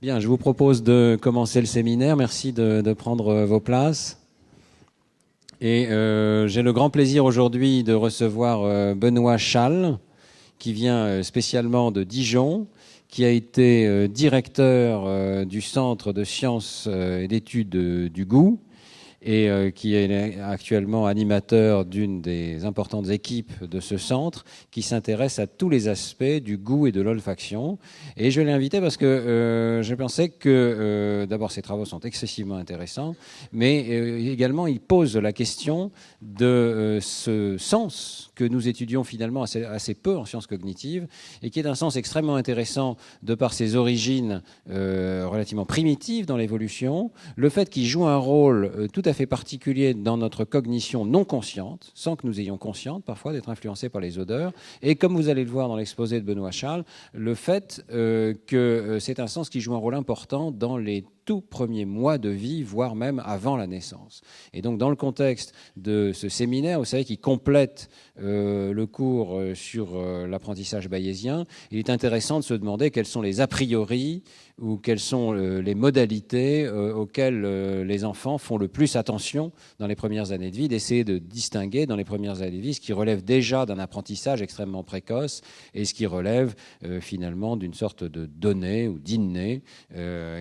Bien, je vous propose de commencer le séminaire. Merci de prendre vos places. Et j'ai le grand plaisir aujourd'hui de recevoir Benoît Schall, qui vient spécialement de Dijon, qui a été directeur du Centre de sciences et d'études du goût, et qui est actuellement animateur d'une des importantes équipes de ce centre qui s'intéresse à tous les aspects du goût et de l'olfaction. Et je l'ai invité parce que je pensais que, d'abord, ses travaux sont excessivement intéressants, mais également, il pose la question de ce sens que nous étudions finalement assez peu en sciences cognitives, et qui est un sens extrêmement intéressant de par ses origines relativement primitives dans l'évolution, le fait qu'il joue un rôle tout à fait particulier dans notre cognition non consciente, sans que nous ayons conscience parfois d'être influencés par les odeurs, et comme vous allez le voir dans l'exposé de Benoît Schall, le fait que c'est un sens qui joue un rôle important dans les tout premiers mois de vie, voire même avant la naissance. Et donc, dans le contexte de ce séminaire, vous savez, qui complète le cours sur l'apprentissage bayésien, il est intéressant de se demander quels sont les a priori ou quelles sont les modalités auxquelles les enfants font le plus attention dans les premières années de vie, d'essayer de distinguer dans les premières années de vie ce qui relève déjà d'un apprentissage extrêmement précoce et ce qui relève finalement d'une sorte de donné ou d'inné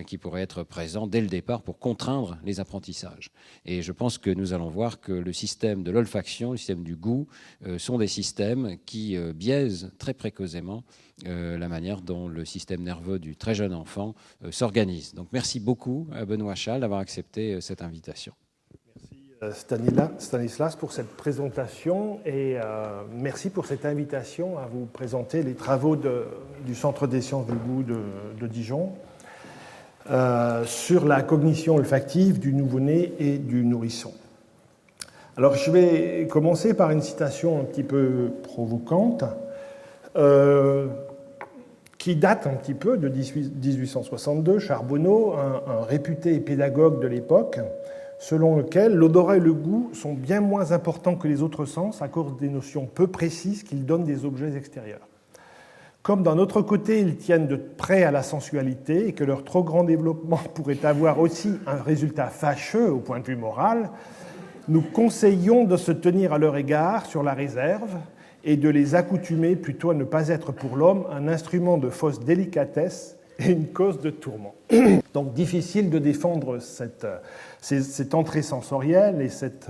qui pourrait être présent dès le départ pour contraindre les apprentissages. Et je pense que nous allons voir que le système de l'olfaction, le système du goût, sont des systèmes qui biaisent très précocement la manière dont le système nerveux du très jeune enfant s'organise. Donc merci beaucoup à Benoît Schall d'avoir accepté cette invitation. Merci Stanislas pour cette présentation et merci pour cette invitation à vous présenter les travaux du Centre des sciences du goût de Dijon sur la cognition olfactive du nouveau-né et du nourrisson. Alors je vais commencer par une citation un petit peu provocante qui date un petit peu de 1862, Charbonneau, un réputé pédagogue de l'époque, selon lequel l'odorat et le goût sont bien moins importants que les autres sens à cause des notions peu précises qu'ils donnent des objets extérieurs. Comme d'un autre côté, ils tiennent de près à la sensualité et que leur trop grand développement pourrait avoir aussi un résultat fâcheux au point de vue moral, nous conseillons de se tenir à leur égard sur la réserve et de les accoutumer plutôt à ne pas être pour l'homme un instrument de fausse délicatesse et une cause de tourment. Donc difficile de défendre cette entrée sensorielle et cette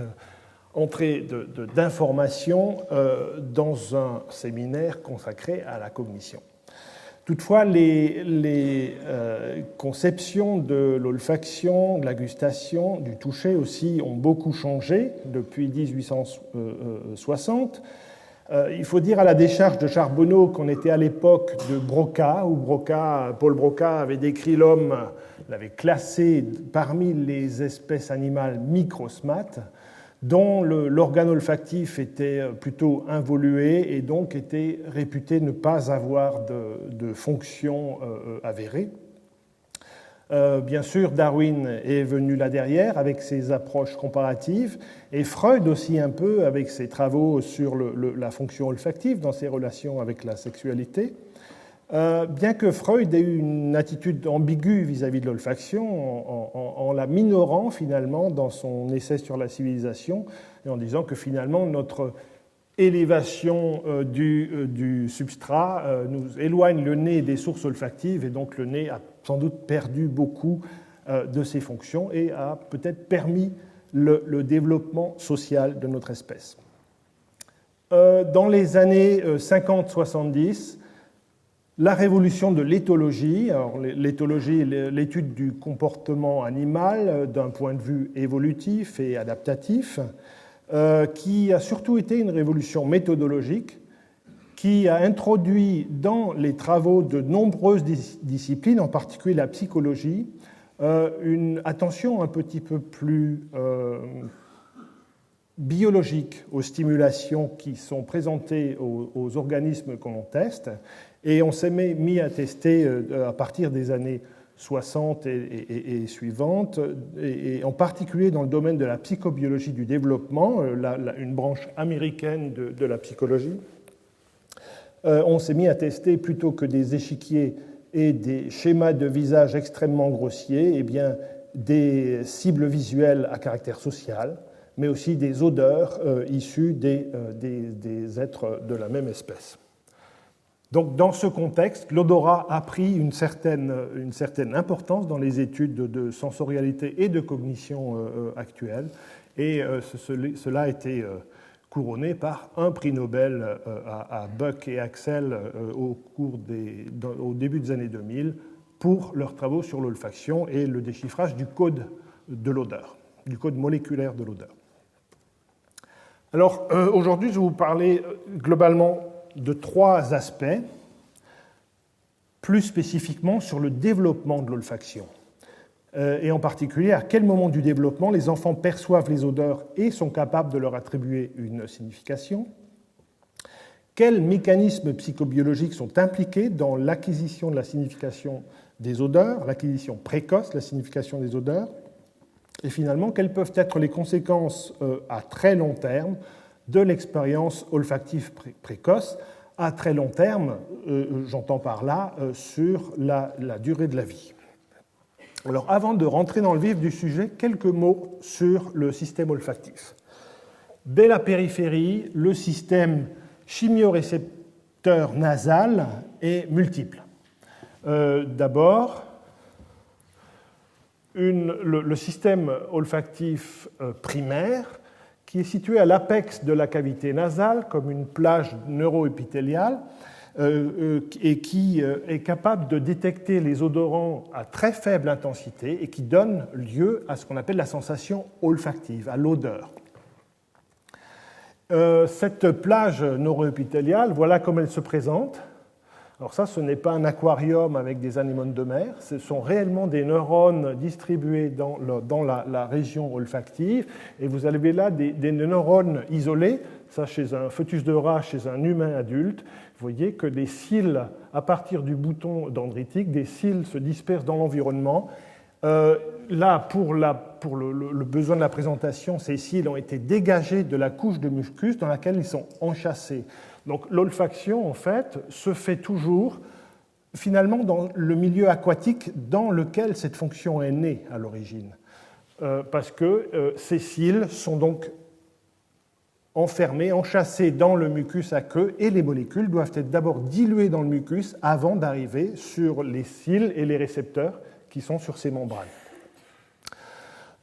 entrée d'information dans un séminaire consacré à la cognition. Toutefois, les conceptions de l'olfaction, de la gustation, du toucher aussi ont beaucoup changé depuis 1860. Il faut dire à la décharge de Charbonneau qu'on était à l'époque de Broca, où Paul Broca avait décrit l'homme, l'avait classé parmi les espèces animales microsmates, dont l'organe olfactif était plutôt involué et donc était réputé ne pas avoir de fonction avérée. Bien sûr, Darwin est venu là derrière avec ses approches comparatives et Freud aussi un peu avec ses travaux sur la fonction olfactive dans ses relations avec la sexualité. Bien que Freud ait eu une attitude ambiguë vis-à-vis de l'olfaction en la minorant finalement dans son essai sur la civilisation et en disant que finalement notre élévation du substrat nous éloigne le nez des sources olfactives et donc le nez a sans doute perdu beaucoup de ses fonctions et a peut-être permis le développement social de notre espèce. Dans les années 50-70, la révolution de l'éthologie, alors l'éthologie est l'étude du comportement animal d'un point de vue évolutif et adaptatif, qui a surtout été une révolution méthodologique, qui a introduit dans les travaux de nombreuses disciplines, en particulier la psychologie, une attention un petit peu plus biologique aux stimulations qui sont présentées aux organismes qu'on teste. Et on s'est mis à tester à partir des années 60 et suivantes, et en particulier dans le domaine de la psychobiologie du développement, une branche américaine de la psychologie. On s'est mis à tester plutôt que des échiquiers et des schémas de visage extrêmement grossiers, eh bien, des cibles visuelles à caractère social, mais aussi des odeurs issues des êtres de la même espèce. Donc, dans ce contexte, l'odorat a pris une certaine importance dans les études de sensorialité et de cognition actuelles, et cela a été couronné par un prix Nobel à Buck et Axel au début des années 2000 pour leurs travaux sur l'olfaction et le déchiffrage du code de l'odeur, du code moléculaire de l'odeur. Alors, aujourd'hui, je vais vous parler globalement de 3 aspects, plus spécifiquement sur le développement de l'olfaction. Et en particulier, à quel moment du développement les enfants perçoivent les odeurs et sont capables de leur attribuer une signification. Quels mécanismes psychobiologiques sont impliqués dans l'acquisition de la signification des odeurs, l'acquisition précoce de la signification des odeurs. Et finalement, quelles peuvent être les conséquences à très long terme de l'expérience olfactive précoce. À très long terme, j'entends par là sur la durée de la vie. Alors, avant de rentrer dans le vif du sujet, quelques mots sur le système olfactif. Dès la périphérie, le système chimiorécepteur nasal est multiple. D'abord, le système olfactif primaire, qui est situé à l'apex de la cavité nasale, comme une plage neuroépithéliale, et qui est capable de détecter les odorants à très faible intensité et qui donne lieu à ce qu'on appelle la sensation olfactive, à l'odeur. Cette plage neuroépithéliale, voilà comment elle se présente. Alors ça, ce n'est pas un aquarium avec des anémones de mer, ce sont réellement des neurones distribués dans la région olfactive, et vous avez là des neurones isolés, ça chez un fœtus de rat, chez un humain adulte. Vous voyez que des cils, à partir du bouton dendritique, des cils se dispersent dans l'environnement. Là, pour le besoin de la présentation, ces cils ont été dégagés de la couche de mucus dans laquelle ils sont enchâssés. Donc l'olfaction, en fait, se fait toujours, finalement, dans le milieu aquatique dans lequel cette fonction est née à l'origine. Parce que ces cils sont donc enfermés, enchâssés dans le mucus aqueux, et les molécules doivent être d'abord diluées dans le mucus avant d'arriver sur les cils et les récepteurs qui sont sur ces membranes.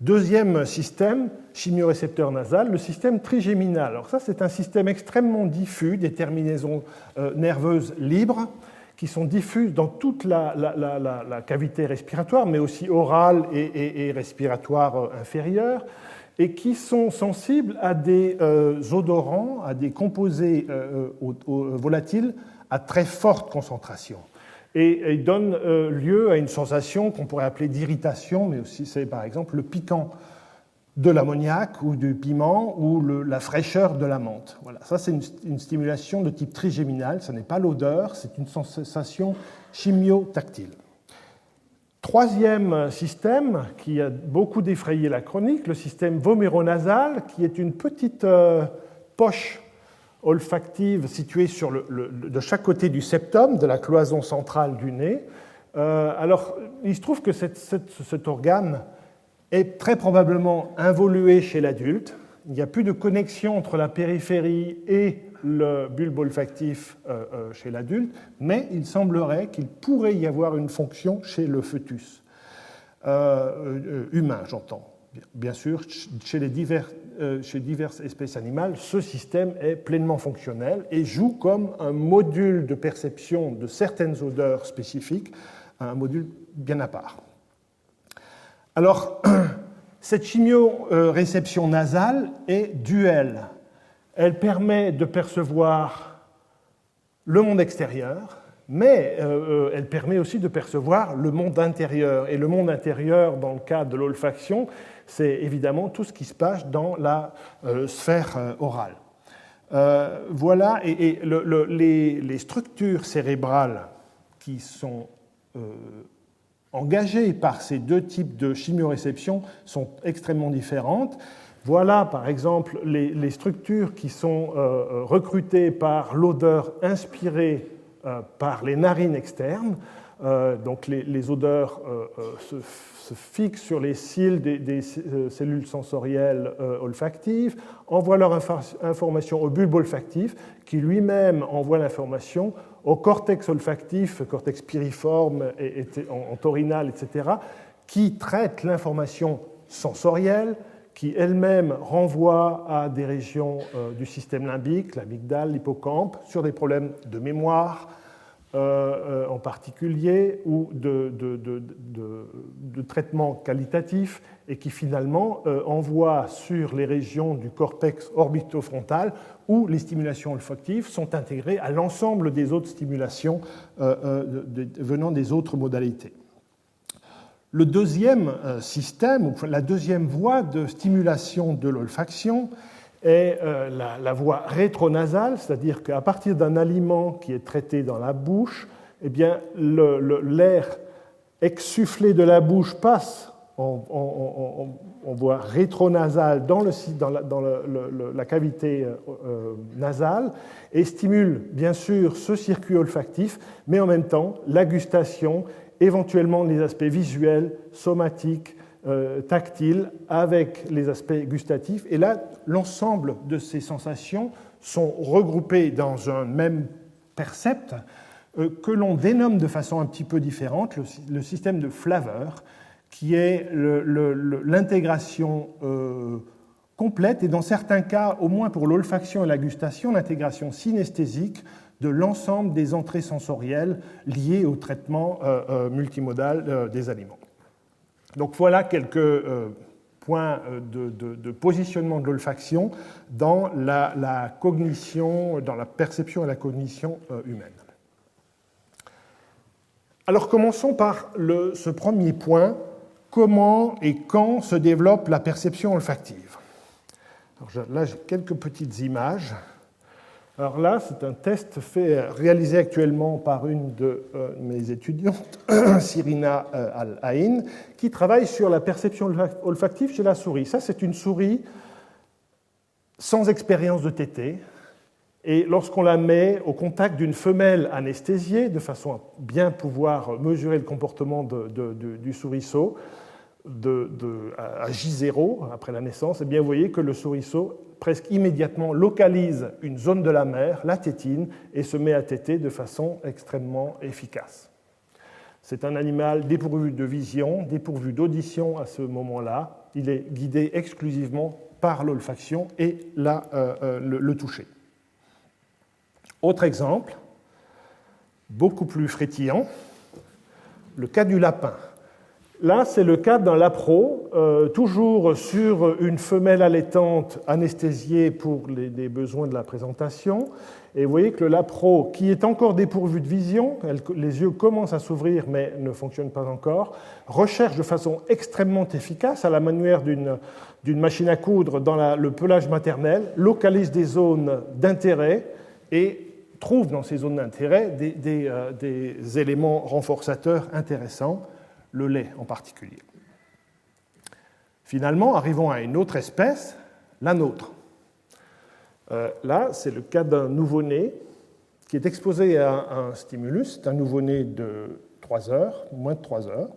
Deuxième système, chimiorécepteur nasal, le système trigéminal. Alors ça, c'est un système extrêmement diffus, des terminaisons nerveuses libres, qui sont diffuses dans toute la cavité respiratoire, mais aussi orale et respiratoire inférieure, et qui sont sensibles à des odorants, à des composés volatiles à très forte concentration. Et il donne lieu à une sensation qu'on pourrait appeler d'irritation, mais aussi c'est par exemple le piquant de l'ammoniac ou du piment ou la fraîcheur de la menthe. Voilà. Ça, c'est une stimulation de type trigéminal, ce n'est pas l'odeur, c'est une sensation chimiotactile. Troisième système qui a beaucoup défrayé la chronique, le système voméronasal, qui est une petite poche olfactive située de chaque côté du septum, de la cloison centrale du nez. Alors, il se trouve que cet organe est très probablement involué chez l'adulte. Il n'y a plus de connexion entre la périphérie et le bulbe olfactif chez l'adulte, mais il semblerait qu'il pourrait y avoir une fonction chez le fœtus humain, j'entends. Bien sûr, chez diverses espèces animales, ce système est pleinement fonctionnel et joue comme un module de perception de certaines odeurs spécifiques, un module bien à part. Alors, cette chimioréception nasale est duelle. Elle permet de percevoir le monde extérieur, mais elle permet aussi de percevoir le monde intérieur. Et le monde intérieur, dans le cas de l'olfaction, c'est évidemment tout ce qui se passe dans la sphère orale. Voilà, et les structures cérébrales qui sont engagées par ces deux types de chimioréception sont extrêmement différentes. Voilà, par exemple, les structures qui sont recrutées par l'odeur inspirée par les narines externes. Donc les odeurs se fixent sur les cils des cellules sensorielles olfactives, envoient leur information au bulbe olfactif, qui lui-même envoie l'information au cortex olfactif, cortex piriforme, en taurinal, etc., qui traite l'information sensorielle, qui elle-même renvoie à des régions du système limbique, l'amygdale, l'hippocampe, sur des problèmes de mémoire en particulier, ou de traitement qualitatif, et qui finalement envoie sur les régions du cortex orbitofrontal où les stimulations olfactives sont intégrées à l'ensemble des autres stimulations venant des autres modalités. Le deuxième système, ou la deuxième voie de stimulation de l'olfaction est la voie rétronasale, c'est-à-dire qu'à partir d'un aliment qui est traité dans la bouche, eh bien, l'air exsufflé de la bouche passe en voie rétronasale dans la cavité nasale et stimule bien sûr ce circuit olfactif, mais en même temps la gustation, éventuellement les aspects visuels, somatiques, tactiles, avec les aspects gustatifs. Et là, l'ensemble de ces sensations sont regroupées dans un même percept que l'on dénomme de façon un petit peu différente le système de flaveur, qui est l'intégration complète, et dans certains cas, au moins pour l'olfaction et la gustation, l'intégration synesthésique de l'ensemble des entrées sensorielles liées au traitement multimodal des aliments. Donc voilà quelques points de positionnement de l'olfaction dans la cognition, dans la perception et la cognition humaine. Alors commençons par ce premier point, comment et quand se développe la perception olfactive. Alors là, j'ai quelques petites images. Alors là, c'est un test réalisé actuellement par une de mes étudiantes, Sirina Al-Ain, qui travaille sur la perception olfactive chez la souris. Ça, c'est une souris sans expérience de tétée. Et lorsqu'on la met au contact d'une femelle anesthésiée, de façon à bien pouvoir mesurer le comportement du souriceau à J0 après la naissance, eh bien, vous voyez que le souriceau presque immédiatement localise une zone de la mère, la tétine, et se met à téter de façon extrêmement efficace. C'est un animal dépourvu de vision, dépourvu d'audition à ce moment-là. Il est guidé exclusivement par l'olfaction et le toucher. Autre exemple, beaucoup plus frétillant, le cas du lapin. Là, c'est le cas d'un lapro, toujours sur une femelle allaitante anesthésiée pour les besoins de la présentation. Et vous voyez que le lapro, qui est encore dépourvu de vision, les yeux commencent à s'ouvrir mais ne fonctionnent pas encore, recherche de façon extrêmement efficace, à la manière d'une machine à coudre dans le pelage maternel, localise des zones d'intérêt et trouve dans ces zones d'intérêt des éléments renforçateurs intéressants, le lait en particulier. Finalement, arrivons à une autre espèce, la nôtre. Là, c'est le cas d'un nouveau-né qui est exposé à un stimulus, c'est un nouveau-né de 3 heures, moins de 3 heures,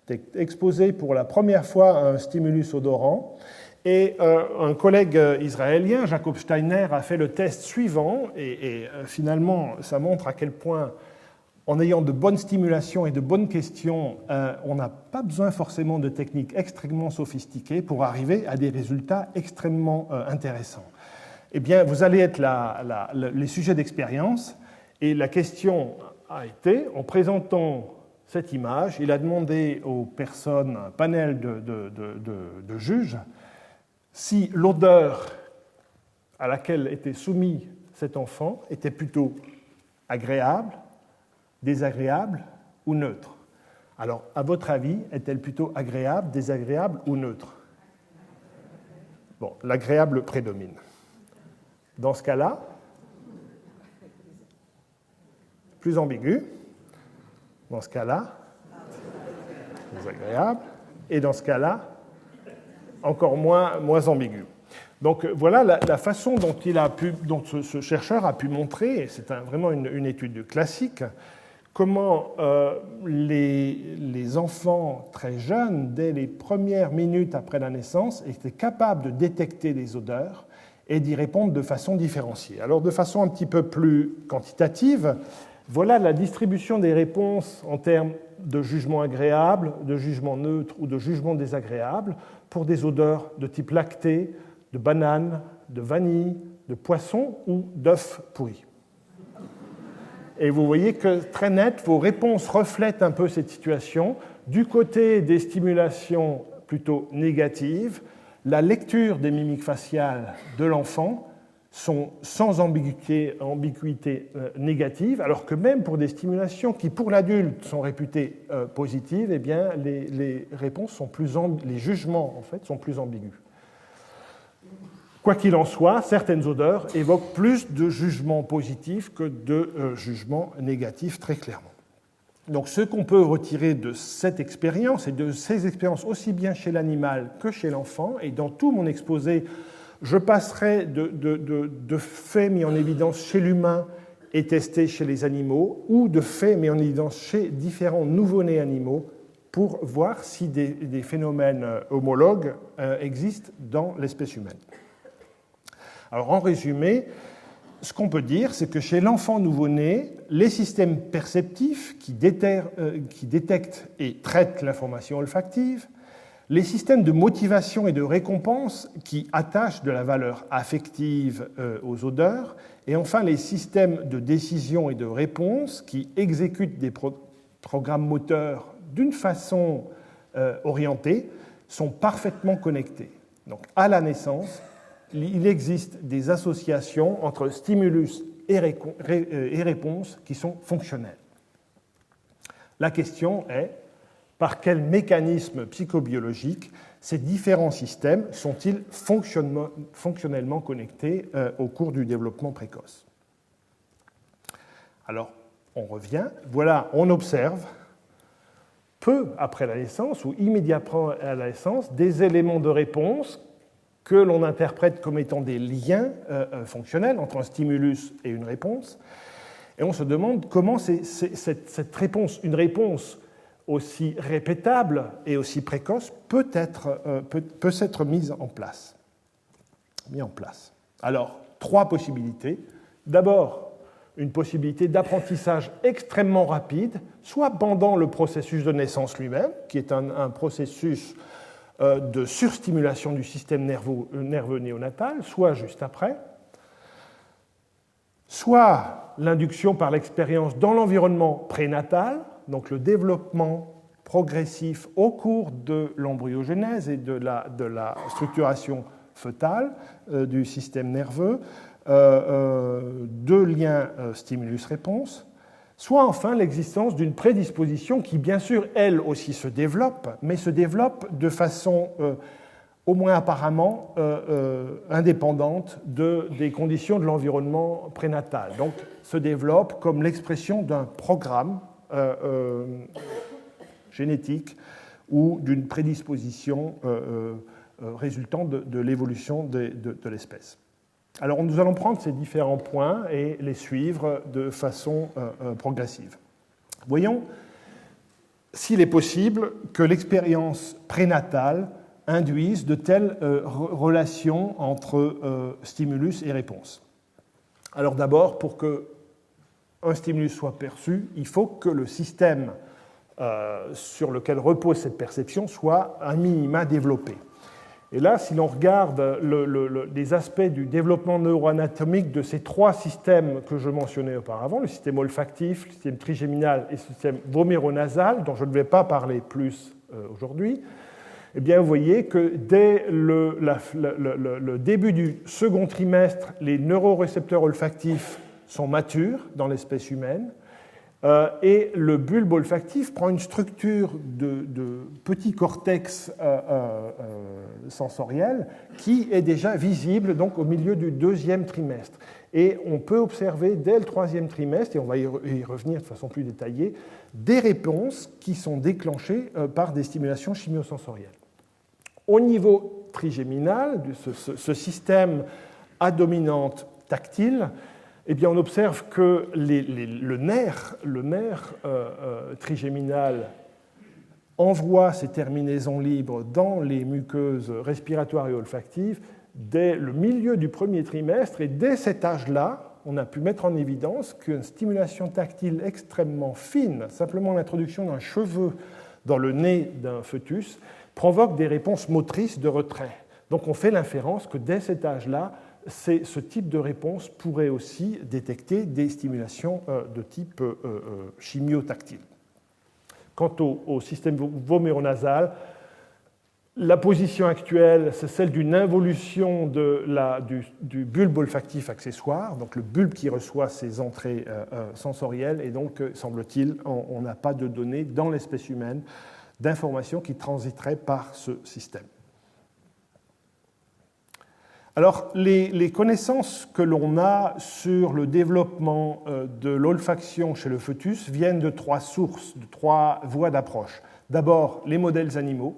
est exposé pour la première fois à un stimulus odorant, et un collègue israélien, Jacob Steiner, a fait le test suivant, et finalement, ça montre à quel point, en ayant de bonnes stimulations et de bonnes questions, on n'a pas besoin forcément de techniques extrêmement sophistiquées pour arriver à des résultats extrêmement intéressants. Eh bien, vous allez être les sujets d'expérience, et la question a été, en présentant cette image, il a demandé aux personnes, un panel de juges, si l'odeur à laquelle était soumis cet enfant était plutôt agréable, désagréable ou neutre. Alors, à votre avis, est-elle plutôt agréable, désagréable ou neutre? Bon, l'agréable prédomine. Dans ce cas-là, plus ambigu. Dans ce cas-là, désagréable. Et dans ce cas-là, encore moins ambigu. Donc voilà la façon dont ce chercheur a pu montrer, et c'est vraiment une étude classique, comment les enfants très jeunes, dès les premières minutes après la naissance, étaient capables de détecter les odeurs et d'y répondre de façon différenciée. Alors, de façon un petit peu plus quantitative, voilà la distribution des réponses en termes de jugement agréable, de jugement neutre ou de jugement désagréable pour des odeurs de type lacté, de banane, de vanille, de poisson ou d'œufs pourris. Et vous voyez que très net, vos réponses reflètent un peu cette situation. Du côté des stimulations plutôt négatives, la lecture des mimiques faciales de l'enfant sont sans ambiguïté négative, alors que même pour des stimulations qui, pour l'adulte, sont réputées positives, eh bien, les réponses sont les jugements en fait, sont plus ambigus. Quoi qu'il en soit, certaines odeurs évoquent plus de jugements positifs que de jugements négatifs, très clairement. Donc, ce qu'on peut retirer de cette expérience, et de ces expériences aussi bien chez l'animal que chez l'enfant, et dans tout mon exposé, je passerai de faits mis en évidence chez l'humain et testés chez les animaux, ou de faits mis en évidence chez différents nouveau-nés animaux, pour voir si des phénomènes homologues existent dans l'espèce humaine. Alors, en résumé, ce qu'on peut dire, c'est que chez l'enfant nouveau-né, les systèmes perceptifs qui détectent et traitent l'information olfactive, les systèmes de motivation et de récompense qui attachent de la valeur affective aux odeurs, et enfin les systèmes de décision et de réponse qui exécutent des programmes moteurs d'une façon orientée, sont parfaitement connectés. Donc, à la naissance, il existe des associations entre stimulus et réponse qui sont fonctionnelles. La question est, par quel mécanisme psychobiologique ces différents systèmes sont-ils fonctionnellement connectés au cours du développement précoce? Alors, on revient. Voilà, on observe, peu après la naissance ou immédiatement à la naissance, des éléments de réponse que l'on interprète comme étant des liens fonctionnels entre un stimulus et une réponse. Et on se demande comment cette réponse, une réponse aussi répétable et aussi précoce, peut s'être mise en place. Alors, 3 possibilités. D'abord, une possibilité d'apprentissage extrêmement rapide, soit pendant le processus de naissance lui-même, qui est un processus de surstimulation du système nerveux néonatal, soit juste après, soit l'induction par l'expérience dans l'environnement prénatal, donc le développement progressif au cours de l'embryogenèse et de la structuration fœtale du système nerveux, de liens stimulus-réponse, soit enfin l'existence d'une prédisposition qui, bien sûr, elle aussi se développe, mais se développe de façon au moins apparemment indépendante des conditions de l'environnement prénatal. Donc, se développe comme l'expression d'un programme génétique ou d'une prédisposition résultant de l'évolution de l'espèce. Alors, nous allons prendre ces différents points et les suivre de façon progressive. Voyons s'il est possible que l'expérience prénatale induise de telles relations entre stimulus et réponse. Alors d'abord, pour qu'un stimulus soit perçu, il faut que le système sur lequel repose cette perception soit un minima développé. Et là, si l'on regarde les aspects du développement neuroanatomique de ces 3 systèmes que je mentionnais auparavant, le système olfactif, le système trigéminal et le système voméronasal, dont je ne vais pas parler plus aujourd'hui, eh bien, vous voyez que dès le début du second trimestre, les neurorécepteurs olfactifs sont matures dans l'espèce humaine, et le bulbe olfactif prend une structure de petit cortex sensoriel qui est déjà visible donc, au milieu du 2e trimestre. Et on peut observer dès le 3e trimestre, et on va y revenir de façon plus détaillée, des réponses qui sont déclenchées par des stimulations chimiosensorielles. Au niveau trigéminal, ce système à dominante tactile, eh bien, on observe que le nerf trigéminal envoie ces terminaisons libres dans les muqueuses respiratoires et olfactives dès le milieu du premier trimestre, et dès cet âge-là, on a pu mettre en évidence qu'une stimulation tactile extrêmement fine, simplement l'introduction d'un cheveu dans le nez d'un fœtus, provoque des réponses motrices de retrait. Donc on fait l'inférence que dès cet âge-là, ce type de réponse pourrait aussi détecter des stimulations de type chimiotactile. Quant au système voméronasal, la position actuelle, c'est celle d'une involution du bulbe olfactif accessoire, donc le bulbe qui reçoit ces entrées sensorielles, et donc, semble-t-il, on n'a pas de données dans l'espèce humaine d'informations qui transiteraient par ce système. Alors, les connaissances que l'on a sur le développement de l'olfaction chez le fœtus viennent de 3 sources, de 3 voies d'approche. D'abord, les modèles animaux.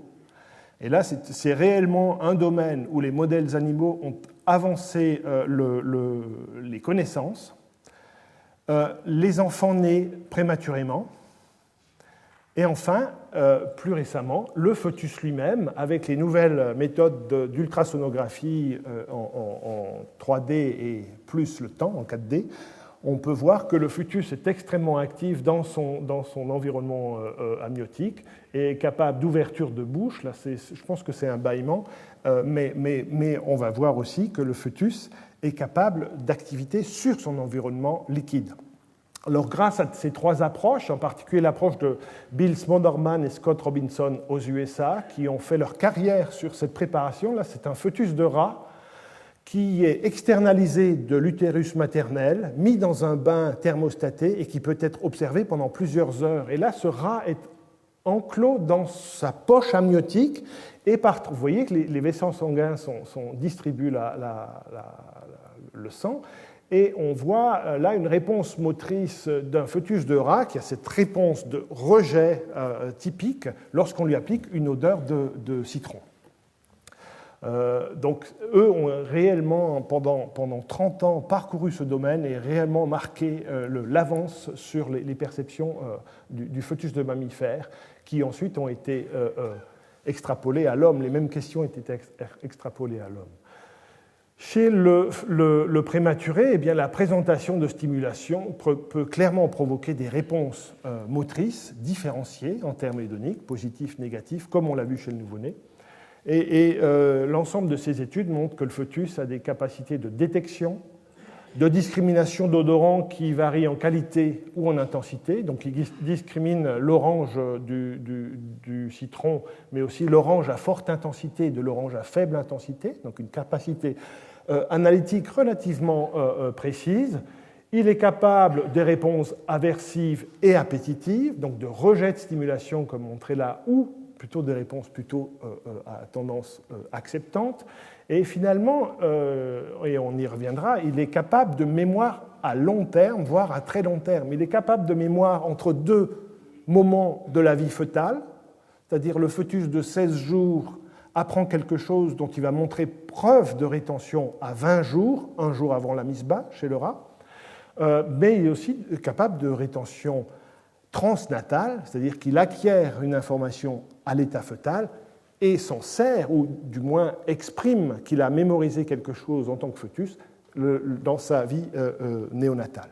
Et là, c'est réellement un domaine où les modèles animaux ont avancé les connaissances. Les enfants nés prématurément. Et enfin, plus récemment, le fœtus lui-même, avec les nouvelles méthodes d'ultrasonographie en 3D et plus le temps, en 4D, on peut voir que le fœtus est extrêmement actif dans son environnement amniotique et est capable d'ouverture de bouche. Là, je pense que c'est un bâillement, mais on va voir aussi que le fœtus est capable d'activité sur son environnement liquide. Alors, grâce à ces 3 approches, en particulier l'approche de Bill Smotherman et Scott Robinson aux USA, qui ont fait leur carrière sur cette préparation, là, c'est un fœtus de rat qui est externalisé de l'utérus maternel, mis dans un bain thermostaté et qui peut être observé pendant plusieurs heures. Et là, ce rat est enclos dans sa poche amniotique et vous voyez que les vaisseaux sanguins distribuent le sang. Et on voit là une réponse motrice d'un fœtus de rat qui a cette réponse de rejet typique lorsqu'on lui applique une odeur de citron. Donc eux ont réellement, pendant 30 ans, parcouru ce domaine et réellement marqué l'avance sur les perceptions du fœtus de mammifère qui ensuite ont été extrapolées à l'homme. Les mêmes questions étaient extrapolées à l'homme. Chez le prématuré, eh bien, la présentation de stimulation peut clairement provoquer des réponses motrices différenciées en termes hédoniques, positifs, négatifs, comme on l'a vu chez le nouveau-né. Et l'ensemble de ces études montrent que le fœtus a des capacités de détection, de discrimination d'odorants qui varient en qualité ou en intensité. Donc, il discrimine l'orange du citron, mais aussi l'orange à forte intensité de l'orange à faible intensité. Donc, une capacité analytique relativement précise. Il est capable des réponses aversives et appétitives, donc de rejet de stimulation comme montré là, ou plutôt des réponses plutôt à tendance acceptante. Et finalement, et on y reviendra, il est capable de mémoire à long terme, voire à très long terme. Il est capable de mémoire entre 2 moments de la vie fœtale, c'est-à-dire le fœtus de 16 jours apprend quelque chose dont il va montrer preuve de rétention à 20 jours, un jour avant la mise bas chez le rat, mais il est aussi capable de rétention transnatale, c'est-à-dire qu'il acquiert une information à l'état fœtal et s'en sert, ou du moins exprime qu'il a mémorisé quelque chose en tant que fœtus dans sa vie néonatale.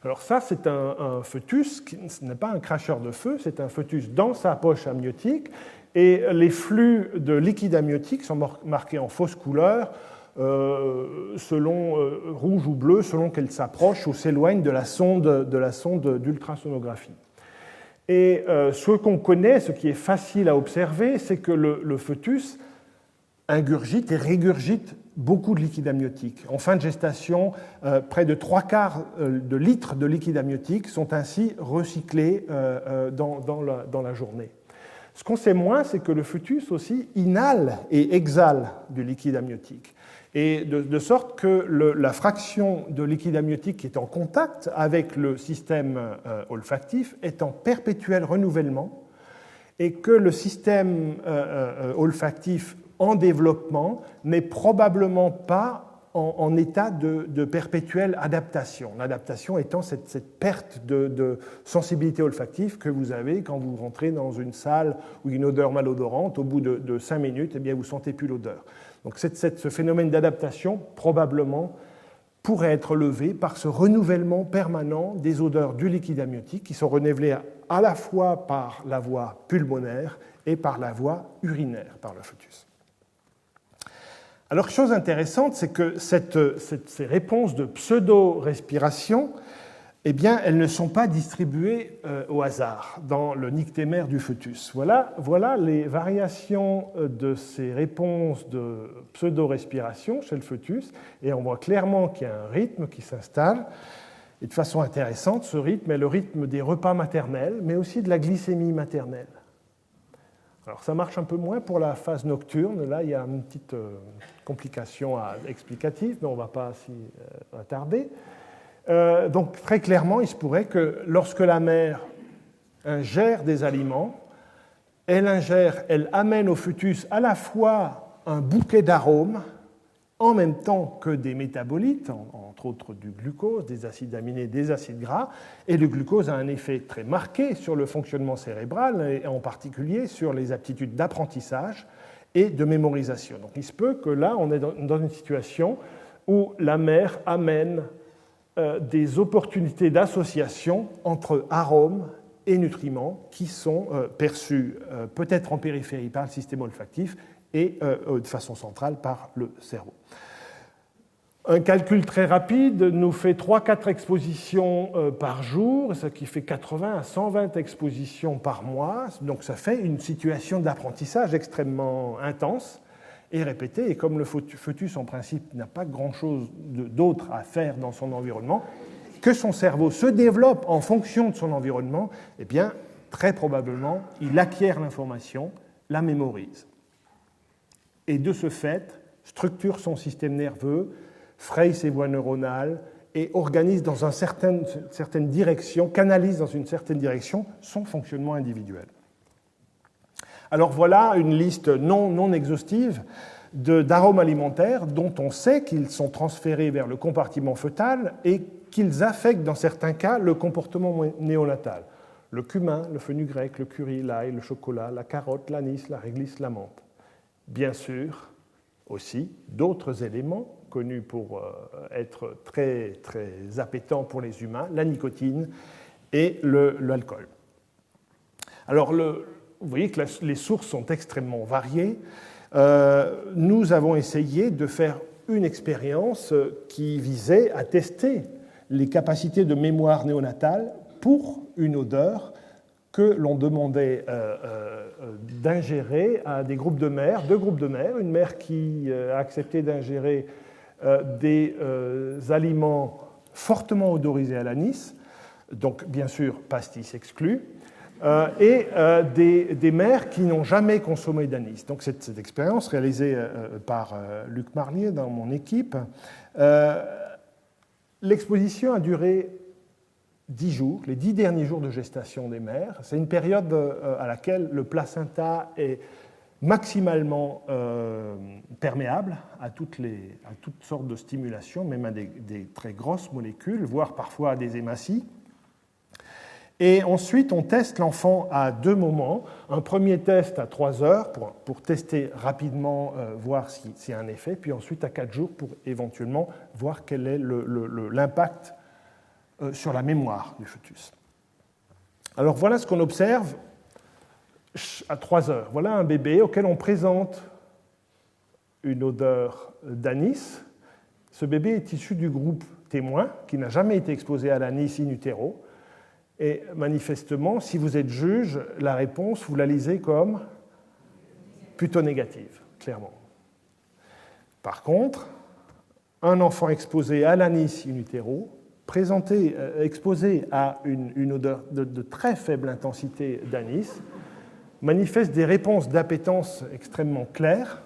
Alors ça, c'est un fœtus, ce n'est pas un cracheur de feu, c'est un fœtus dans sa poche amniotique, et les flux de liquide amniotique sont marqués en fausse couleur, selon rouge ou bleu, selon qu'elle s'approche ou s'éloigne de la sonde d'ultrasonographie. Et ce qu'on connaît, ce qui est facile à observer, c'est que le fœtus ingurgite et régurgite beaucoup de liquide amniotique. En fin de gestation, près de 3/4 de litres de liquide amniotique sont ainsi recyclés dans la journée. Ce qu'on sait moins, c'est que le fœtus aussi inhale et exhale du liquide amniotique. Et de sorte que la fraction de liquide amniotique qui est en contact avec le système olfactif est en perpétuel renouvellement et que le système olfactif en développement n'est probablement pas en état de perpétuelle adaptation. L'adaptation étant cette perte de sensibilité olfactive que vous avez quand vous rentrez dans une salle où une odeur malodorante, au bout de 5 minutes, eh bien, vous ne sentez plus l'odeur. Donc ce phénomène d'adaptation, probablement, pourrait être levé par ce renouvellement permanent des odeurs du liquide amniotique qui sont renouvelées à la fois par la voie pulmonaire et par la voie urinaire par le fœtus. Alors, chose intéressante, c'est que ces réponses de pseudo-respiration, eh bien, elles ne sont pas distribuées au hasard dans le nictémère du fœtus. Voilà les variations de ces réponses de pseudo-respiration chez le fœtus, et on voit clairement qu'il y a un rythme qui s'installe. Et de façon intéressante, ce rythme est le rythme des repas maternels, mais aussi de la glycémie maternelle. Alors ça marche un peu moins pour la phase nocturne. Là, il y a une petite complication explicative, mais on ne va pas s'y attarder. Donc très clairement, il se pourrait que lorsque la mère ingère des aliments, elle amène au fœtus à la fois un bouquet d'arômes, en même temps que des métabolites, entre autres du glucose, des acides aminés, des acides gras, et le glucose a un effet très marqué sur le fonctionnement cérébral, et en particulier sur les aptitudes d'apprentissage et de mémorisation. Donc il se peut que là, on est dans une situation où la mère amène des opportunités d'association entre arômes et nutriments qui sont perçus peut-être en périphérie par le système olfactif et de façon centrale par le cerveau. Un calcul très rapide nous fait 3-4 expositions par jour, ce qui fait 80 à 120 expositions par mois. Donc ça fait une situation d'apprentissage extrêmement intense et répétée. Et comme le fœtus, en principe, n'a pas grand-chose d'autre à faire dans son environnement, que son cerveau se développe en fonction de son environnement, eh bien, très probablement, il acquiert l'information, la mémorise. Et de ce fait, structure son système nerveux, fraye ses voies neuronales et organise dans une certaine direction, canalise dans une certaine direction son fonctionnement individuel. Alors voilà une liste non exhaustive d'arômes alimentaires dont on sait qu'ils sont transférés vers le compartiment fœtal et qu'ils affectent dans certains cas le comportement néonatal. Le cumin, le fenugrec, le curry, l'ail, le chocolat, la carotte, l'anis, la réglisse, la menthe. Bien sûr, aussi, d'autres éléments connus pour être très, très appétants pour les humains, la nicotine et l'alcool. Alors, vous voyez que les sources sont extrêmement variées. Nous avons essayé de faire une expérience qui visait à tester les capacités de mémoire néonatale pour une odeur que l'on demandait d'ingérer à des groupes de mères, 2 groupes de mères, une mère qui a accepté d'ingérer des aliments fortement odorisés à l'anis, donc bien sûr pastis exclus, et des mères qui n'ont jamais consommé d'anis. Donc cette expérience réalisée par Luc Marlier dans mon équipe, l'exposition a duré 10 jours, les 10 derniers jours de gestation des mères. C'est une période à laquelle le placenta est maximalement perméable à toutes sortes de stimulations, même à des très grosses molécules, voire parfois à des hématies. Et ensuite, on teste l'enfant à 2 moments. Un premier test à 3 heures pour tester rapidement, voir s'il y a un effet, puis ensuite à 4 jours pour éventuellement voir quel est l'impact sur la mémoire du fœtus. Alors voilà ce qu'on observe à 3 heures. Voilà un bébé auquel on présente une odeur d'anis. Ce bébé est issu du groupe témoin, qui n'a jamais été exposé à l'anis in utero. Et manifestement, si vous êtes juge, la réponse, vous la lisez comme plutôt négative, clairement. Par contre, un enfant exposé à l'anis in utero, exposé à une odeur de très faible intensité d'anis, manifeste des réponses d'appétence extrêmement claires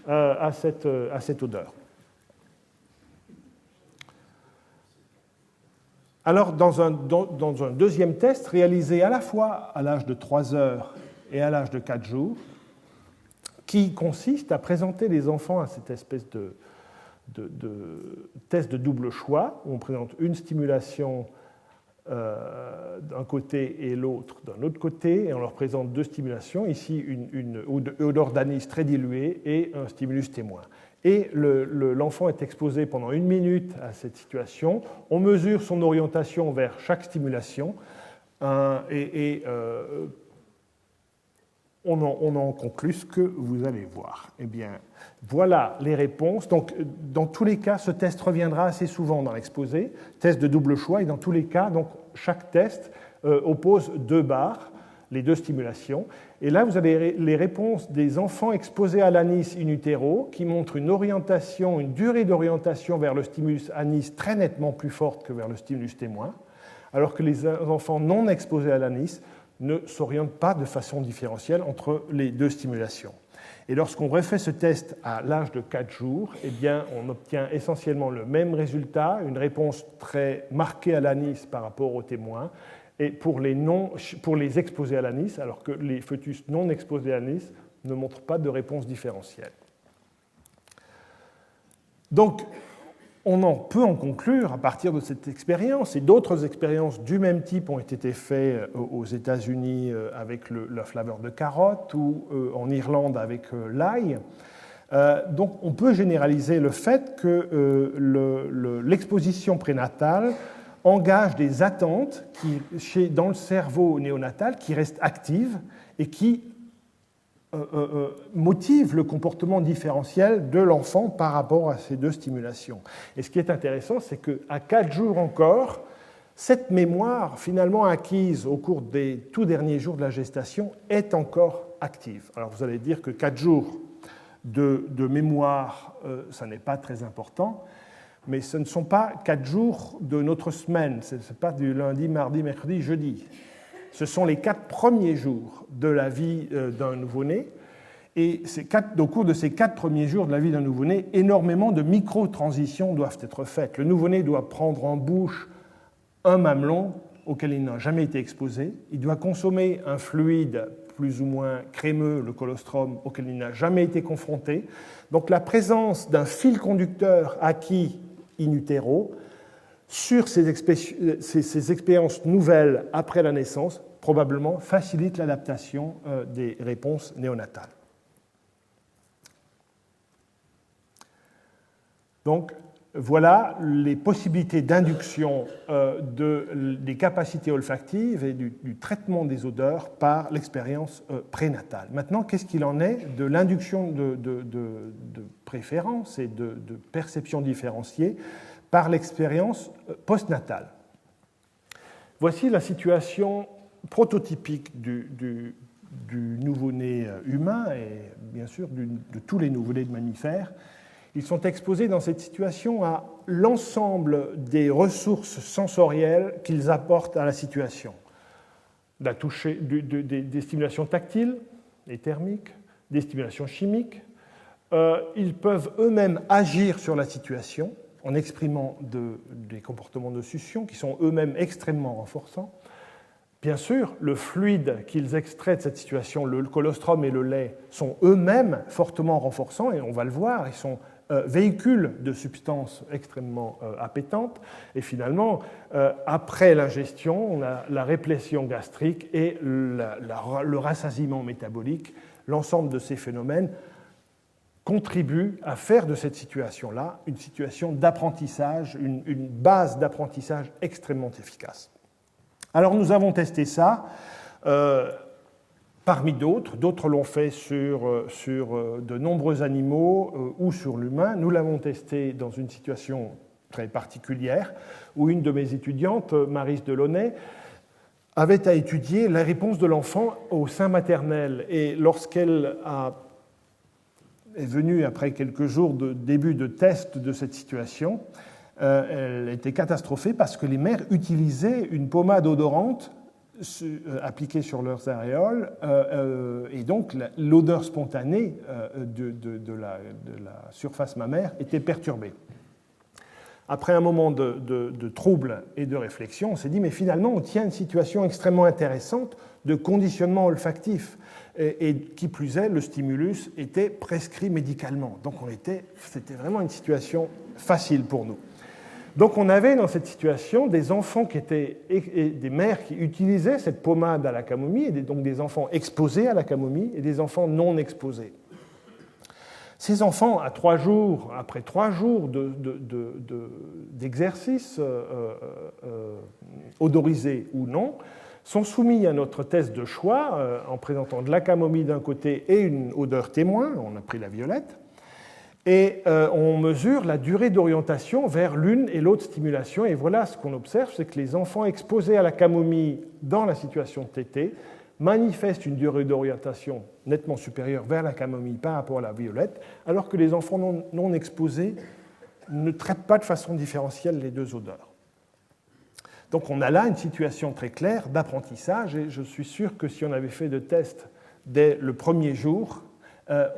à cette odeur. Alors, dans un deuxième test, réalisé à la fois à l'âge de 3 heures et à l'âge de 4 jours, qui consiste à présenter les enfants à cette espèce test de double choix, où on présente une stimulation d'un côté et l'autre d'un autre côté, et on leur présente deux stimulations, ici une odeur d'anis très diluée et un stimulus témoin. Et l'enfant est exposé pendant 1 minute à cette situation. On mesure son orientation vers chaque stimulation et on en conclut ce que vous allez voir. Eh bien, voilà les réponses. Donc, dans tous les cas, ce test reviendra assez souvent dans l'exposé, test de double choix, et dans tous les cas, donc, chaque test oppose 2 barres, les 2 stimulations. Et là, vous avez les réponses des enfants exposés à l'anis in utero, qui montrent une orientation, une durée d'orientation vers le stimulus anis très nettement plus forte que vers le stimulus témoin, alors que les enfants non exposés à l'anis ne s'orientent pas de façon différentielle entre les 2 stimulations. Et lorsqu'on refait ce test à l'âge de 4 jours, eh bien, on obtient essentiellement le même résultat, une réponse très marquée à l'anis par rapport au témoin, et pour les exposés à l'anis, alors que les fœtus non exposés à l'anis ne montrent pas de réponse différentielle. Donc, on peut en conclure à partir de cette expérience, et d'autres expériences du même type ont été faites aux États-Unis avec la flaveur de carotte ou en Irlande avec l'ail. Donc on peut généraliser le fait que l'exposition prénatale engage des attentes dans le cerveau néonatal qui restent actives et qui motive le comportement différentiel de l'enfant par rapport à ces 2 stimulations. Et ce qui est intéressant, c'est qu'à 4 jours encore, cette mémoire finalement acquise au cours des tout derniers jours de la gestation est encore active. Alors vous allez dire que 4 jours de mémoire, ça n'est pas très important, mais ce ne sont pas 4 jours de notre semaine, ce n'est pas du lundi, mardi, mercredi, jeudi. Ce sont les 4 premiers jours de la vie d'un nouveau-né. Et au cours de ces 4 premiers jours de la vie d'un nouveau-né, énormément de micro-transitions doivent être faites. Le nouveau-né doit prendre en bouche un mamelon auquel il n'a jamais été exposé. Il doit consommer un fluide plus ou moins crémeux, le colostrum, auquel il n'a jamais été confronté. Donc la présence d'un fil conducteur acquis in utero sur ces expériences nouvelles après la naissance, probablement facilite l'adaptation des réponses néonatales. Donc, voilà les possibilités d'induction des capacités olfactives et du traitement des odeurs par l'expérience prénatale. Maintenant, qu'est-ce qu'il en est de l'induction de préférence et de perception différenciée par l'expérience postnatale? Voici la situation prototypique du nouveau-né humain et bien sûr de tous les nouveau-nés de mammifères. Ils sont exposés dans cette situation à l'ensemble des ressources sensorielles qu'ils apportent à la situation. Des stimulations tactiles et thermiques, des stimulations chimiques. Ils peuvent eux-mêmes agir sur la situation en exprimant des comportements de succion qui sont eux-mêmes extrêmement renforçants. Bien sûr, le fluide qu'ils extraient de cette situation, le colostrum et le lait, sont eux-mêmes fortement renforçants, et on va le voir, ils sont véhicules de substances extrêmement appétantes. Et finalement, après l'ingestion, on a la réplétion gastrique et le rassasiement métabolique. L'ensemble de ces phénomènes contribuent à faire de cette situation-là une situation d'apprentissage, une base d'apprentissage extrêmement efficace. Alors nous avons testé ça parmi d'autres. D'autres l'ont fait sur de nombreux animaux ou sur l'humain. Nous l'avons testé dans une situation très particulière où une de mes étudiantes, Maryse Delaunay, avait à étudier la réponse de l'enfant au sein maternel. Et lorsqu'elle est venue après quelques jours de début de test de cette situation, elle était catastrophée parce que les mères utilisaient une pommade odorante appliquée sur leurs aréoles et donc l'odeur spontanée de la surface mammaire était perturbée. Après un moment de trouble et de réflexion, on s'est dit, mais finalement, on tient une situation extrêmement intéressante de conditionnement olfactif. Et qui plus est, le stimulus était prescrit médicalement. Donc c'était vraiment une situation facile pour nous. Donc on avait dans cette situation des enfants et des mères qui utilisaient cette pommade à la camomille, et donc des enfants exposés à la camomille et des enfants non exposés. Ces enfants, après 3 jours d'exercice, odorisé ou non, sont soumis à notre test de choix en présentant de la camomille d'un côté et une odeur témoin, on a pris la violette, et on mesure la durée d'orientation vers l'une et l'autre stimulation. Et voilà ce qu'on observe, c'est que les enfants exposés à la camomille dans la situation TT manifestent une durée d'orientation nettement supérieure vers la camomille par rapport à la violette, alors que les enfants non exposés ne traitent pas de façon différentielle les deux odeurs. Donc on a là une situation très claire d'apprentissage, et je suis sûr que si on avait fait de tests dès le premier jour,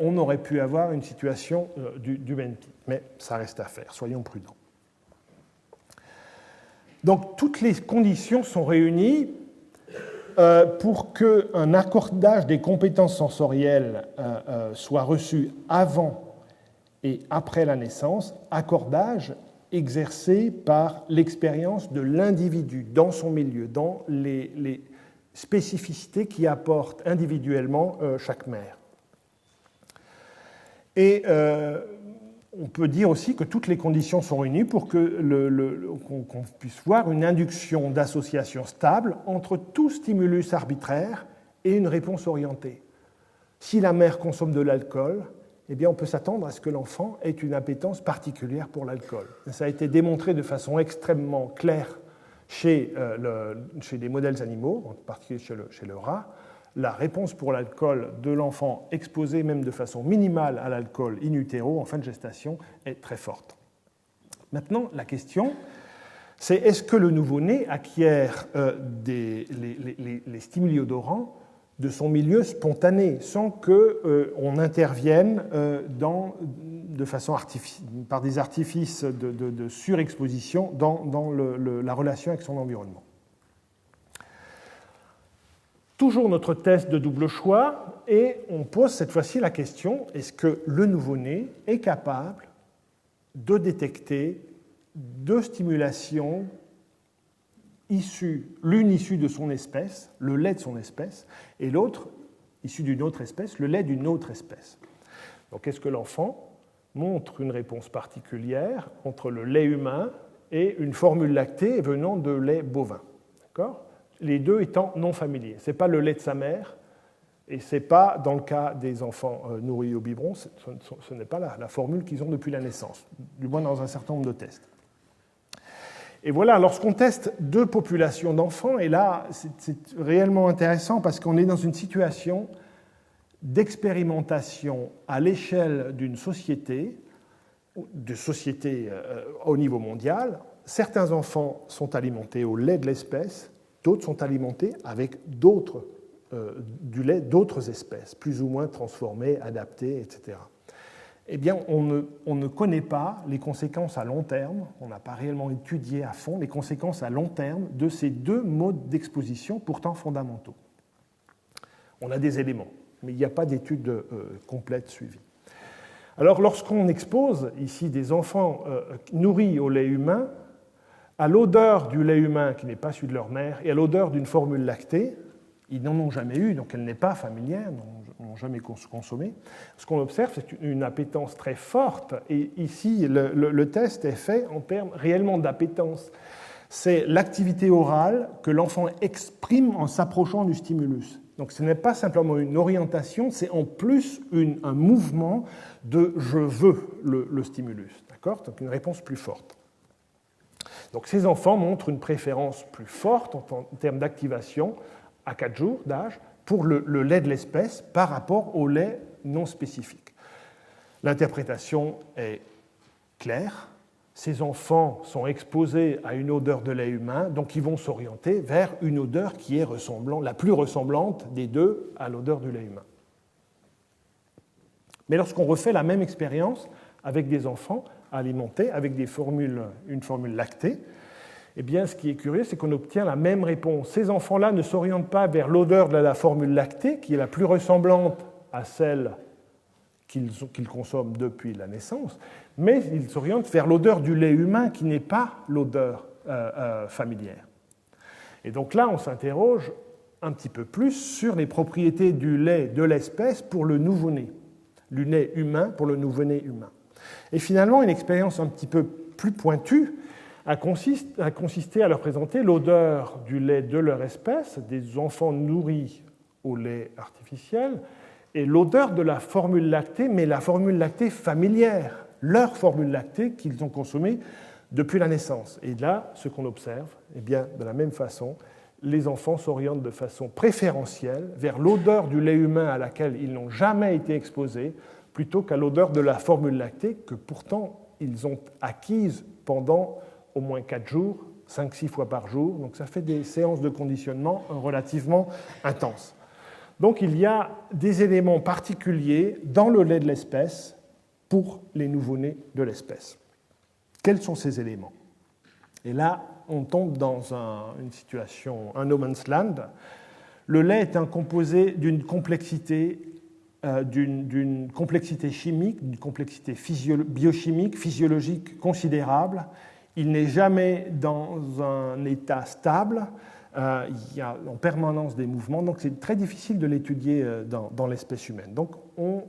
on aurait pu avoir une situation du même type. Mais ça reste à faire, soyons prudents. Donc toutes les conditions sont réunies pour qu'un accordage des compétences sensorielles soit reçu avant et après la naissance, accordage exercé par l'expérience de l'individu dans son milieu, dans les spécificités qui apporte individuellement chaque mère. Et on peut dire aussi que toutes les conditions sont réunies pour qu'on puisse voir une induction d'association stable entre tout stimulus arbitraire et une réponse orientée. Si la mère consomme de l'alcool, eh bien on peut s'attendre à ce que l'enfant ait une appétence particulière pour l'alcool. Ça a été démontré de façon extrêmement claire chez des modèles animaux, en particulier chez le rat. La réponse pour l'alcool de l'enfant exposé même de façon minimale à l'alcool in utero en fin de gestation est très forte. Maintenant, la question, c'est est-ce que le nouveau-né acquiert les stimuli odorants de son milieu spontané, sans qu'on intervienne par des artifices de surexposition dans la relation avec son environnement. Toujours notre test de double choix, et on pose cette fois-ci la question, est-ce que le nouveau-né est capable de détecter deux stimulations l'une issue de son espèce, le lait de son espèce, et l'autre issue d'une autre espèce, le lait d'une autre espèce. Donc est-ce que l'enfant montre une réponse particulière entre le lait humain et une formule lactée venant de lait bovin, d'accord ? Les deux étant non familiers. Ce n'est pas le lait de sa mère, et ce n'est pas, dans le cas des enfants nourris au biberon, ce n'est pas la formule qu'ils ont depuis la naissance, du moins dans un certain nombre de tests. Et voilà, lorsqu'on teste deux populations d'enfants, et là, c'est réellement intéressant parce qu'on est dans une situation d'expérimentation à l'échelle d'une société, au niveau mondial. Certains enfants sont alimentés au lait de l'espèce, d'autres sont alimentés avec du lait d'autres espèces, plus ou moins transformées, adaptées, etc. Eh bien, on ne connaît pas les conséquences à long terme, on n'a pas réellement étudié à fond les conséquences à long terme de ces deux modes d'exposition pourtant fondamentaux. On a des éléments, mais il n'y a pas d'études complètes suivies. Alors, lorsqu'on expose ici des enfants nourris au lait humain, à l'odeur du lait humain qui n'est pas celui de leur mère et à l'odeur d'une formule lactée, ils n'en ont jamais eu, donc elle n'est pas familière, n'ont jamais consommé. Ce qu'on observe, c'est une appétence très forte. Et ici, le test est fait en termes réellement d'appétence. C'est l'activité orale que l'enfant exprime en s'approchant du stimulus. Donc ce n'est pas simplement une orientation, c'est en plus un mouvement de « je veux » le stimulus. D'accord ? Donc une réponse plus forte. Donc ces enfants montrent une préférence plus forte en termes d'activation à 4 jours d'âge pour le lait de l'espèce par rapport au lait non spécifique. L'interprétation est claire. Ces enfants sont exposés à une odeur de lait humain, donc ils vont s'orienter vers une odeur qui est la plus ressemblante des deux à l'odeur du lait humain. Mais lorsqu'on refait la même expérience avec des enfants alimentés avec une formule lactée, eh bien, ce qui est curieux, c'est qu'on obtient la même réponse. Ces enfants-là ne s'orientent pas vers l'odeur de la formule lactée, qui est la plus ressemblante à celle qu'ils consomment depuis la naissance, mais ils s'orientent vers l'odeur du lait humain, qui n'est pas l'odeur familière. Et donc là, on s'interroge un petit peu plus sur les propriétés du lait de l'espèce pour le nouveau-né, du lait humain pour le nouveau-né humain. Et finalement, une expérience un petit peu plus pointue a consisté à leur présenter l'odeur du lait de leur espèce, des enfants nourris au lait artificiel, et l'odeur de la formule lactée, mais la formule lactée familière, leur formule lactée qu'ils ont consommée depuis la naissance. Et là, ce qu'on observe, eh bien, de la même façon, les enfants s'orientent de façon préférentielle vers l'odeur du lait humain à laquelle ils n'ont jamais été exposés, plutôt qu'à l'odeur de la formule lactée que pourtant ils ont acquise pendant au moins 4 jours, 5-6 fois par jour. Donc ça fait des séances de conditionnement relativement intenses. Donc il y a des éléments particuliers dans le lait de l'espèce pour les nouveau-nés de l'espèce. Quels sont ces éléments? Et là, on tombe dans une situation, un no man's land. Le lait est un composé d'une complexité chimique, d'une complexité biochimique, physiologique considérable. Il n'est jamais dans un état stable. Il y a en permanence des mouvements, donc c'est très difficile de l'étudier dans l'espèce humaine. Donc on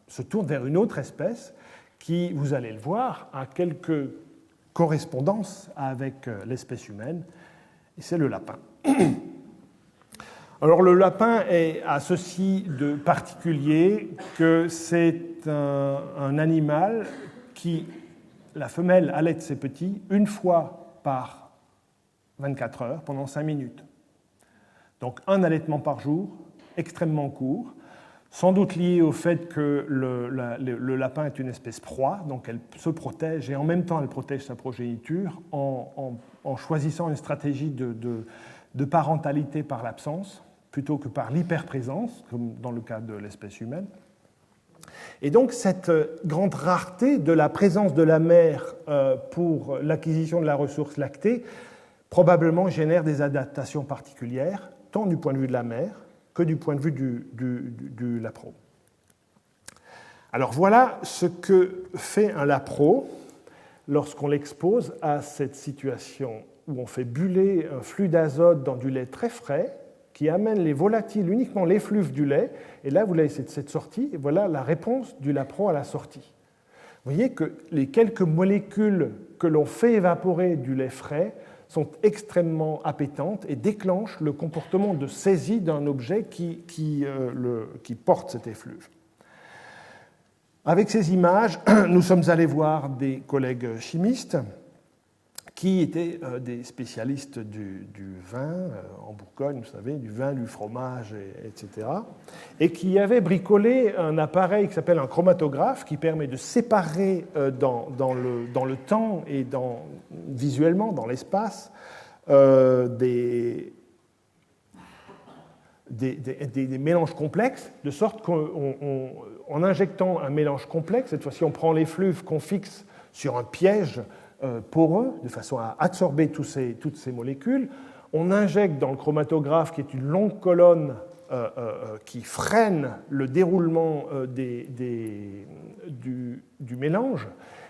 se tourne vers une autre espèce qui, vous allez le voir, a quelques correspondances avec l'espèce humaine, et c'est le lapin. Alors le lapin a ceci de particulier que c'est un animal qui, la femelle allaite ses petits une fois par 24 heures pendant 5 minutes. Donc un allaitement par jour, extrêmement court, sans doute lié au fait que le lapin est une espèce proie, donc elle se protège et en même temps elle protège sa progéniture en choisissant une stratégie de parentalité par l'absence plutôt que par l'hyperprésence, comme dans le cas de l'espèce humaine. Et donc cette grande rareté de la présence de la mère pour l'acquisition de la ressource lactée probablement génère des adaptations particulières, tant du point de vue de la mère que du point de vue du lapro. Alors voilà ce que fait un lapro lorsqu'on l'expose à cette situation où on fait buller un flux d'azote dans du lait très frais qui amène les volatiles, uniquement l'effluve du lait, et là vous avez cette sortie, et voilà la réponse du lapro à la sortie. Vous voyez que les quelques molécules que l'on fait évaporer du lait frais sont extrêmement appétantes et déclenchent le comportement de saisie d'un objet qui porte cet effluve. Avec ces images, nous sommes allés voir des collègues chimistes qui étaient des spécialistes du vin, en Bourgogne, vous savez, du vin, du fromage, etc., et qui avaient bricolé un appareil qui s'appelle un chromatographe qui permet de séparer dans le temps et visuellement dans l'espace des mélanges complexes, de sorte qu'en injectant un mélange complexe, cette fois-ci on prend l'effluve qu'on fixe sur un piège poreux, de façon à absorber toutes ces molécules. On injecte dans le chromatographe, qui est une longue colonne qui freine le déroulement du mélange,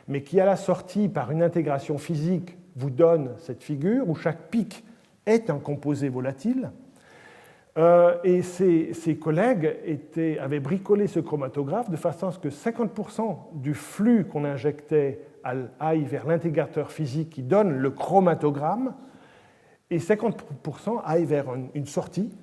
mais qui, à la sortie, par une intégration physique, vous donne cette figure où chaque pic est un composé volatile. Et ces collègues avaient bricolé ce chromatographe de façon à ce que 50% du flux qu'on injectait aille vers l'intégrateur physique qui donne le chromatogramme et 50% aille vers une sortie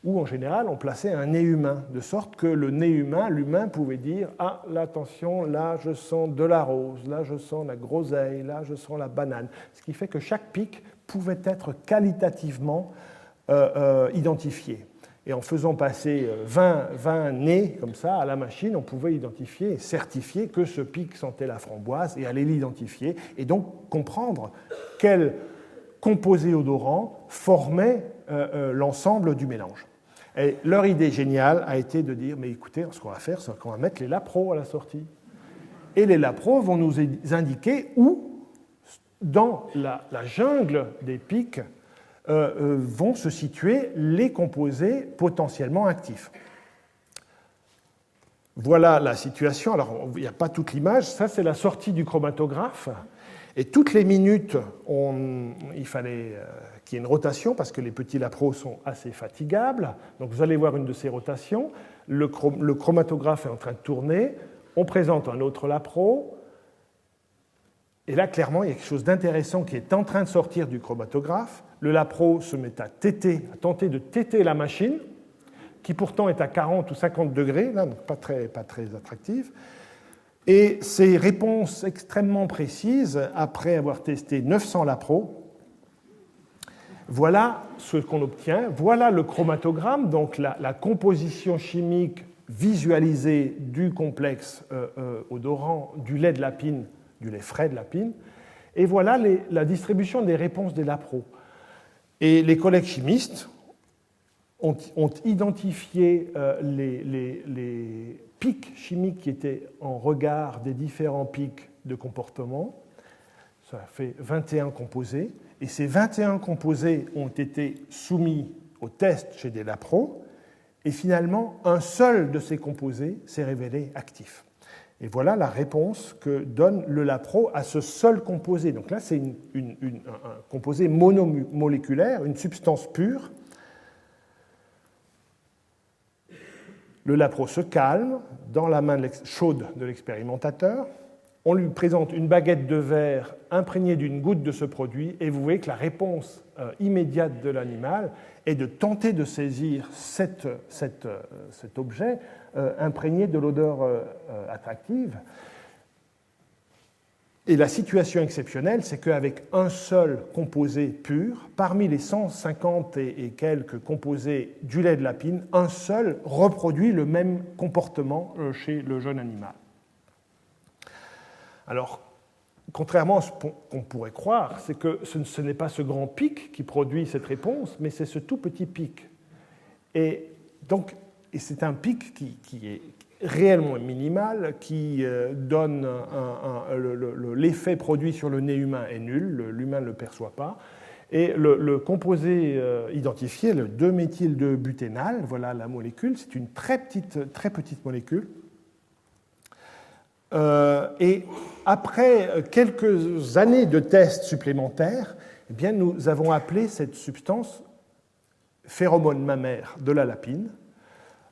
où, en général, on plaçait un nez humain, de sorte que le nez humain, l'humain, pouvait dire « Ah, là, attention, là, je sens de la rose, là, je sens la groseille, là, je sens la banane ». Ce qui fait que chaque pic pouvait être qualitativement identifié. Et en faisant passer 20 nez comme ça à la machine, on pouvait identifier et certifier que ce pic sentait la framboise et aller l'identifier, et donc comprendre quel composé odorant formait l'ensemble du mélange. Et leur idée géniale a été de dire, mais écoutez, ce qu'on va faire, c'est qu'on va mettre les lapros à la sortie. Et les lapros vont nous indiquer où, dans la jungle des pics, vont se situer les composés potentiellement actifs. Voilà la situation. Alors, il n'y a pas toute l'image. Ça, c'est la sortie du chromatographe. Et toutes les minutes, il fallait qu'il y ait une rotation parce que les petits lapros sont assez fatigables. Donc, vous allez voir une de ces rotations. Le chromatographe est en train de tourner. On présente un autre lapro. Et là, clairement, il y a quelque chose d'intéressant qui est en train de sortir du chromatographe. Le lapro se met à tenter de téter la machine, qui pourtant est à 40 ou 50 degrés, là, donc pas très attractive. Et ces réponses extrêmement précises, après avoir testé 900 lapros, voilà ce qu'on obtient. Voilà le chromatogramme, donc la composition chimique visualisée du complexe odorant du lait de lapine, du lait frais de lapine. Et voilà la distribution des réponses des lapros. Et les collègues chimistes ont identifié les pics chimiques qui étaient en regard des différents pics de comportement. Ça fait 21 composés. Et ces 21 composés ont été soumis au test chez des lapros. Et finalement, un seul de ces composés s'est révélé actif. Et voilà la réponse que donne le lapro à ce seul composé. Donc là, c'est un composé monomoléculaire, une substance pure. Le lapro se calme dans la main chaude de l'expérimentateur. On lui présente une baguette de verre imprégnée d'une goutte de ce produit et vous voyez que la réponse immédiate de l'animal est de tenter de saisir cet objet imprégné de l'odeur attractive. Et la situation exceptionnelle, c'est qu'avec un seul composé pur, parmi les 150 et quelques composés du lait de lapine, un seul reproduit le même comportement chez le jeune animal. Alors, contrairement à ce qu'on pourrait croire, c'est que ce n'est pas ce grand pic qui produit cette réponse, mais c'est ce tout petit pic. Et c'est un pic qui est réellement minimal, qui donne l'effet produit sur le nez humain est nul, l'humain ne le perçoit pas. Et le composé identifié, le 2-méthyl-2-buténal, voilà la molécule, c'est une très petite molécule. Et après quelques années de tests supplémentaires, eh bien, nous avons appelé cette substance phéromone mammaire de la lapine.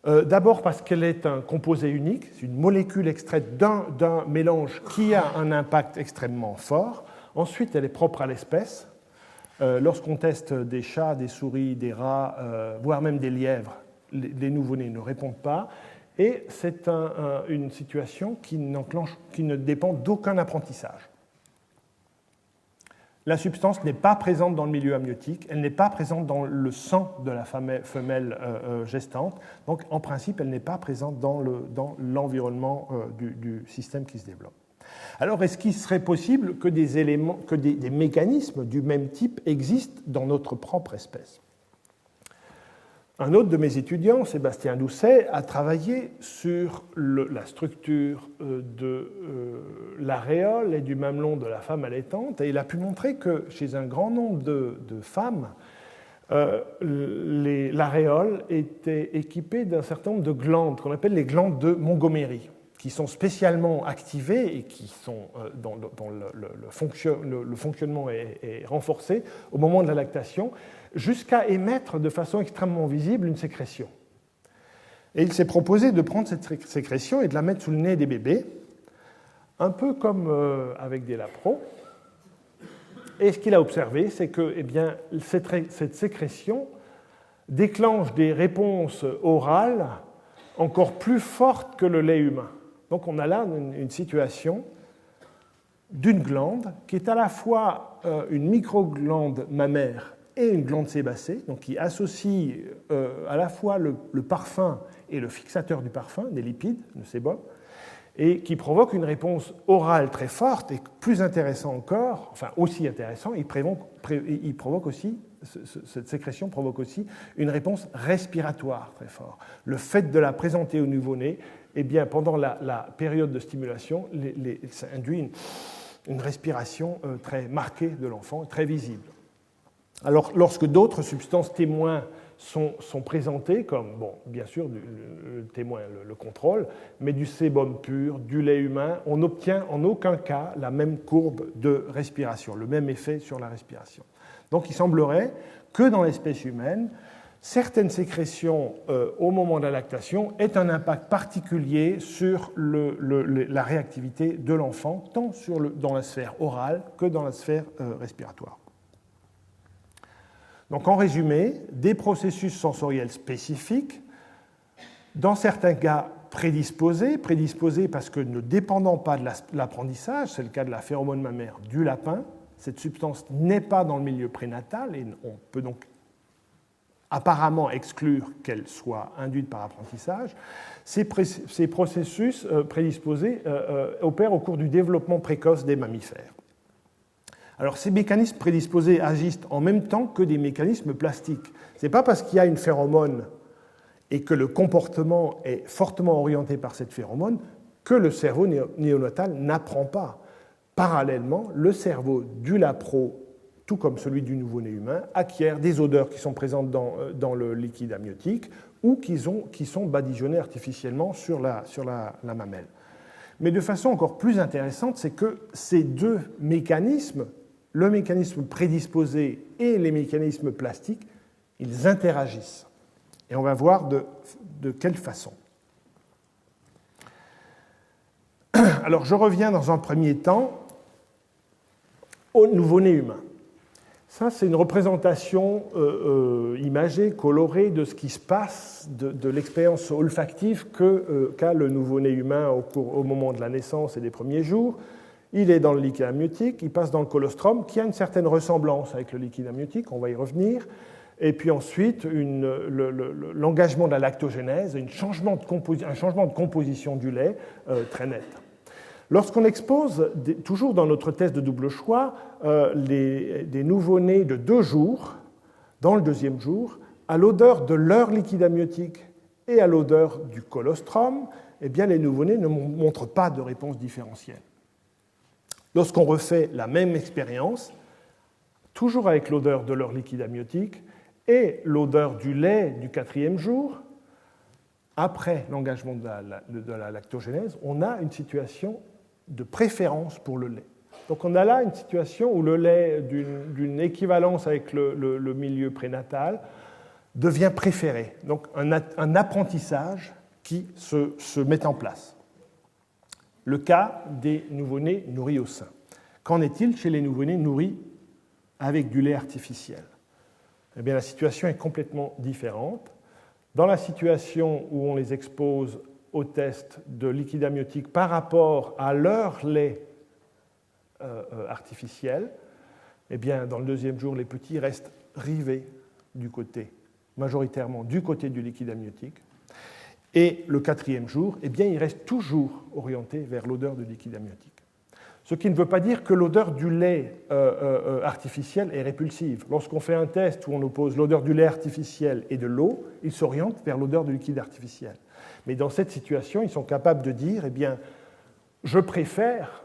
D'abord parce qu'elle est un composé unique, c'est une molécule extraite d'un mélange qui a un impact extrêmement fort. Ensuite, elle est propre à l'espèce. Lorsqu'on teste des chats, des souris, des rats, voire même des lièvres, les nouveau-nés ne répondent pas. Et c'est une situation qui ne dépend d'aucun apprentissage. La substance n'est pas présente dans le milieu amniotique, elle n'est pas présente dans le sang de la femelle gestante, donc en principe elle n'est pas présente dans l'environnement du système qui se développe. Alors est-ce qu'il serait possible que des mécanismes du même type existent dans notre propre espèce ? Un autre de mes étudiants, Sébastien Doucet, a travaillé sur la structure de l'aréole et du mamelon de la femme allaitante, et il a pu montrer que chez un grand nombre de femmes, l'aréole était équipée d'un certain nombre de glandes, qu'on appelle les glandes de Montgomery, qui sont spécialement activées et dont le fonctionnement est renforcé au moment de la lactation, jusqu'à émettre de façon extrêmement visible une sécrétion. Et il s'est proposé de prendre cette sécrétion et de la mettre sous le nez des bébés, un peu comme avec des lapros. Et ce qu'il a observé, c'est que cette sécrétion déclenche des réponses orales encore plus fortes que le lait humain. Donc on a là une situation d'une glande qui est à la fois une microglande mammaire et une glande sébacée, donc qui associe à la fois le parfum et le fixateur du parfum, des lipides, le sébum, et qui provoque une réponse orale très forte, et plus intéressant encore, enfin aussi intéressant, il provoque aussi, cette sécrétion provoque aussi une réponse respiratoire très forte. Le fait de la présenter au nouveau-né eh bien, pendant la période de stimulation, ça induit une respiration très marquée de l'enfant, très visible. Alors, lorsque d'autres substances témoins sont présentées, comme, bon, bien sûr, le témoin, le contrôle, mais du sébum pur, du lait humain, on n'obtient en aucun cas la même courbe de respiration, le même effet sur la respiration. Donc, il semblerait que dans l'espèce humaine, certaines sécrétions au moment de la lactation aient un impact particulier sur la réactivité de l'enfant, tant dans la sphère orale que dans la sphère respiratoire. Donc, en résumé, des processus sensoriels spécifiques, dans certains cas prédisposés parce que ne dépendant pas de l'apprentissage, c'est le cas de la phéromone mammaire du lapin, cette substance n'est pas dans le milieu prénatal et on peut donc apparemment exclure qu'elle soit induite par apprentissage. Ces processus prédisposés opèrent au cours du développement précoce des mammifères. Alors, ces mécanismes prédisposés agissent en même temps que des mécanismes plastiques. Ce n'est pas parce qu'il y a une phéromone et que le comportement est fortement orienté par cette phéromone que le cerveau néonatal n'apprend pas. Parallèlement, le cerveau du lapro, tout comme celui du nouveau-né humain, acquiert des odeurs qui sont présentes dans le liquide amniotique ou qui sont badigeonnées artificiellement sur la mamelle. Mais de façon encore plus intéressante, c'est que ces deux mécanismes, le mécanisme prédisposé et les mécanismes plastiques, ils interagissent. Et on va voir de quelle façon. Alors, je reviens dans un premier temps au nouveau-né humain. Ça, c'est une représentation imagée, colorée de ce qui se passe, de l'expérience olfactive qu'a le nouveau-né humain au moment de la naissance et des premiers jours. Il est dans le liquide amniotique, il passe dans le colostrum, qui a une certaine ressemblance avec le liquide amniotique, on va y revenir. Et puis ensuite, l'engagement de la lactogénèse, un changement de composition du lait très net. Lorsqu'on expose, toujours dans notre test de double choix, des nouveau-nés de 2 jours, dans le 2e jour, à l'odeur de leur liquide amniotique et à l'odeur du colostrum, eh bien, les nouveau-nés ne montrent pas de réponse différentielle. Lorsqu'on refait la même expérience, toujours avec l'odeur de leur liquide amniotique et l'odeur du lait du 4e jour, après l'engagement de la lactogénèse, on a une situation de préférence pour le lait. Donc on a là une situation où le lait d'une équivalence avec le milieu prénatal devient préféré. Donc un apprentissage qui se met en place. Le cas des nouveau-nés nourris au sein. Qu'en est-il chez les nouveau-nés nourris avec du lait artificiel? Eh bien, la situation est complètement différente. Dans la situation où on les expose au test de liquide amniotique par rapport à leur lait artificiel, eh bien, dans le 2e jour, les petits restent rivés majoritairement du côté du liquide amniotique. Et le 4e jour, eh bien, ils restent toujours orientés vers l'odeur du liquide amniotique. Ce qui ne veut pas dire que l'odeur du lait artificiel est répulsive. Lorsqu'on fait un test où on oppose l'odeur du lait artificiel et de l'eau, ils s'orientent vers l'odeur du liquide artificiel. Mais dans cette situation, ils sont capables de dire, eh bien, je préfère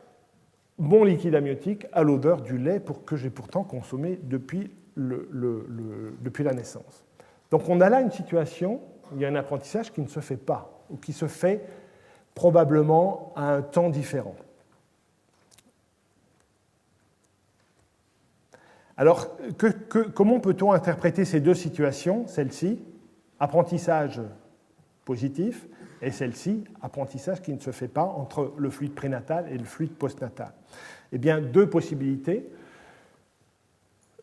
mon liquide amniotique à l'odeur du lait que j'ai pourtant consommé depuis la naissance. Donc on a là une situation où il y a un apprentissage qui ne se fait pas, ou qui se fait probablement à un temps différent. Alors, comment peut-on interpréter ces deux situations, celle-ci, apprentissage positif, et celle-ci, apprentissage qui ne se fait pas entre le fluide prénatal et le fluide postnatal? Eh bien, 2 possibilités.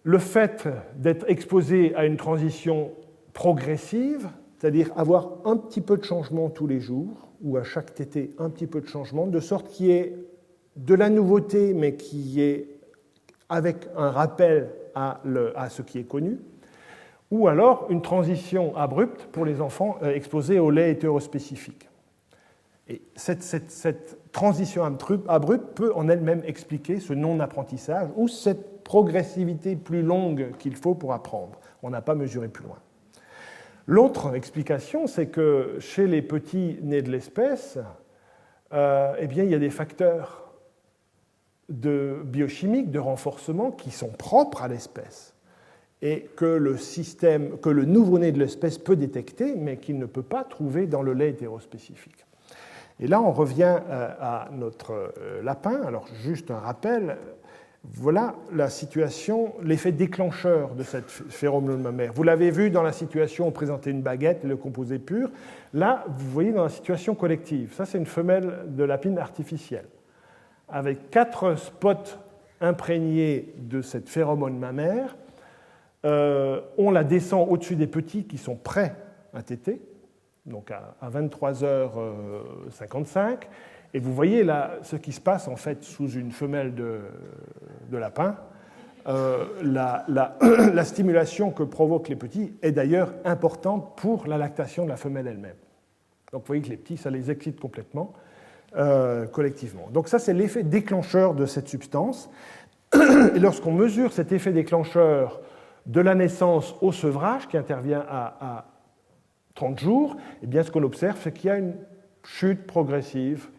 Le fait d'être exposé à une transition progressive, c'est-à-dire avoir un petit peu de changement tous les jours, ou à chaque tétée un petit peu de changement, de sorte qu'il y ait de la nouveauté, mais qui est avec un rappel à ce qui est connu, ou alors une transition abrupte pour les enfants exposés au lait hétérospécifique. Et cette transition abrupte peut en elle-même expliquer ce non-apprentissage ou cette progressivité plus longue qu'il faut pour apprendre. On n'a pas mesuré plus loin. L'autre explication, c'est que chez les petits nés de l'espèce, eh bien, il y a des facteurs biochimiques de renforcement qui sont propres à l'espèce et que le nouveau-né de l'espèce peut détecter, mais qu'il ne peut pas trouver dans le lait hétérospécifique. Et là, on revient à notre lapin. Alors, juste un rappel, voilà la situation, l'effet déclencheur de cette phéromone mammaire. Vous l'avez vu dans la situation où on présentait une baguette et le composé pur. Là, vous voyez dans la situation collective. Ça, c'est une femelle de lapine artificielle, avec 4 spots imprégnés de cette phéromone mammaire. On la descend au-dessus des petits qui sont prêts à téter, donc à 23h55. Et vous voyez là ce qui se passe en fait sous une femelle de lapin. La stimulation que provoquent les petits est d'ailleurs importante pour la lactation de la femelle elle-même. Donc vous voyez que les petits, ça les excite complètement collectivement. Donc ça, c'est l'effet déclencheur de cette substance. Et lorsqu'on mesure cet effet déclencheur de la naissance au sevrage, qui intervient à 30 jours, eh bien, ce qu'on observe, c'est qu'il y a une chute progressive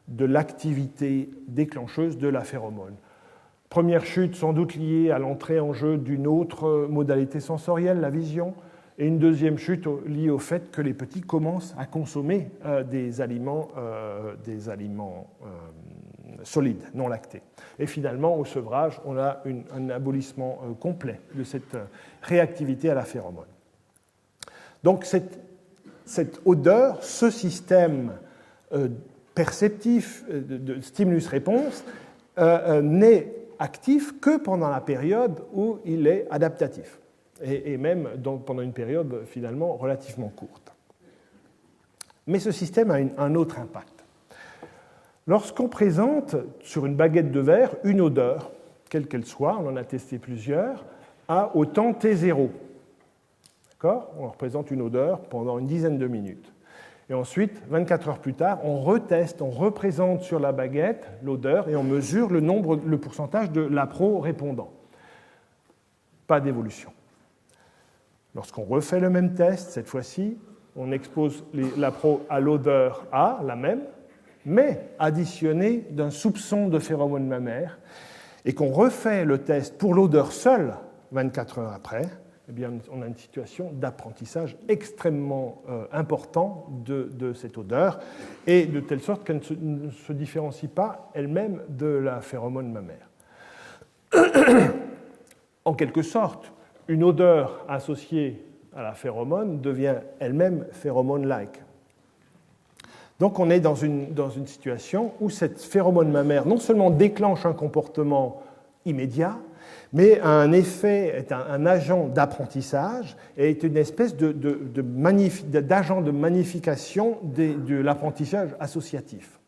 de l'activité déclencheuse de la phéromone. Première chute sans doute liée à l'entrée en jeu d'une autre modalité sensorielle, la vision, et une deuxième chute liée au fait que les petits commencent à consommer des aliments solides, non lactés. Et finalement, au sevrage, on a un abolissement complet de cette réactivité à la phéromone. Donc cette odeur, ce système perceptif de stimulus-réponse n'est actif que pendant la période où il est adaptatif, et même pendant une période finalement relativement courte. Mais ce système a un autre impact. Lorsqu'on présente sur une baguette de verre une odeur, quelle qu'elle soit, on en a testé plusieurs, au temps T0. D'accord ? On représente une odeur pendant une dizaine de minutes. Et ensuite, 24 heures plus tard, on reteste, on représente sur la baguette l'odeur et on mesure le pourcentage de l'APRO répondant. Pas d'évolution. Lorsqu'on refait le même test, cette fois-ci, on expose l'APRO à l'odeur A, la même, mais additionnée d'un soupçon de phéromone mammaire, et qu'on refait le test pour l'odeur seule 24 heures après, eh bien, on a une situation d'apprentissage extrêmement important de cette odeur, et de telle sorte qu'elle ne se différencie pas elle-même de la phéromone mammaire. En quelque sorte, une odeur associée à la phéromone devient elle-même phéromone-like. Donc on est dans une situation où cette phéromone mammaire non seulement déclenche un comportement immédiat, mais a un effet, est un agent d'apprentissage et est une espèce d'agent de magnification de l'apprentissage associatif.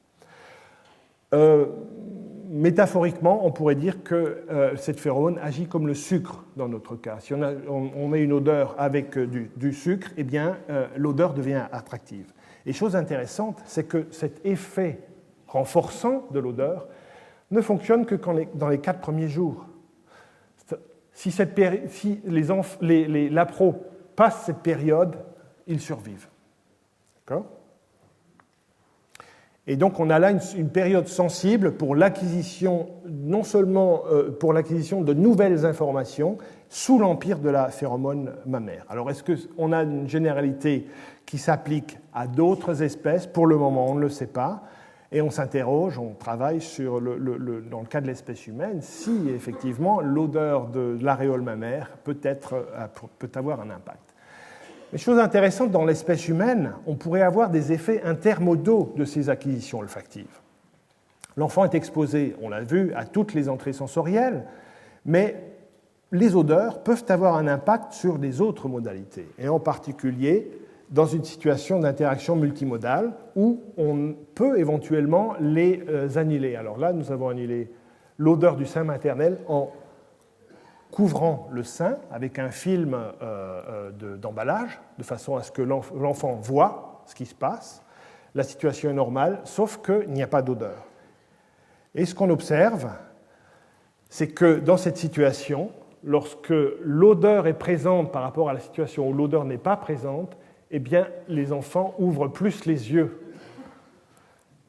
Métaphoriquement, on pourrait dire que cette phéromone agit comme le sucre dans notre cas. Si on met une odeur avec du sucre, eh bien, l'odeur devient attractive. Et chose intéressante, c'est que cet effet renforçant de l'odeur ne fonctionne que dans les 4 premiers jours. Si l'APRO passent cette période, ils survivent. D'accord ? Et donc on a là une période sensible pour l'acquisition, non seulement pour l'acquisition de nouvelles informations sous l'empire de la phéromone mammaire. Alors est-ce qu'on a une généralité qui s'applique à d'autres espèces ? Pour le moment, on ne le sait pas. Et on s'interroge, on travaille sur dans le cas de l'espèce humaine, si effectivement l'odeur de l'aréole mammaire peut avoir un impact. Mais chose intéressante, dans l'espèce humaine, on pourrait avoir des effets intermodaux de ces acquisitions olfactives. L'enfant est exposé, on l'a vu, à toutes les entrées sensorielles, mais les odeurs peuvent avoir un impact sur les autres modalités, et en particulier dans une situation d'interaction multimodale où on peut éventuellement les annihiler. Alors là, nous avons annihilé l'odeur du sein maternel en couvrant le sein avec un film d'emballage, de façon à ce que l'enfant voit ce qui se passe. La situation est normale, sauf qu'il n'y a pas d'odeur. Et ce qu'on observe, c'est que dans cette situation, lorsque l'odeur est présente par rapport à la situation où l'odeur n'est pas présente, eh bien, les enfants ouvrent plus les yeux.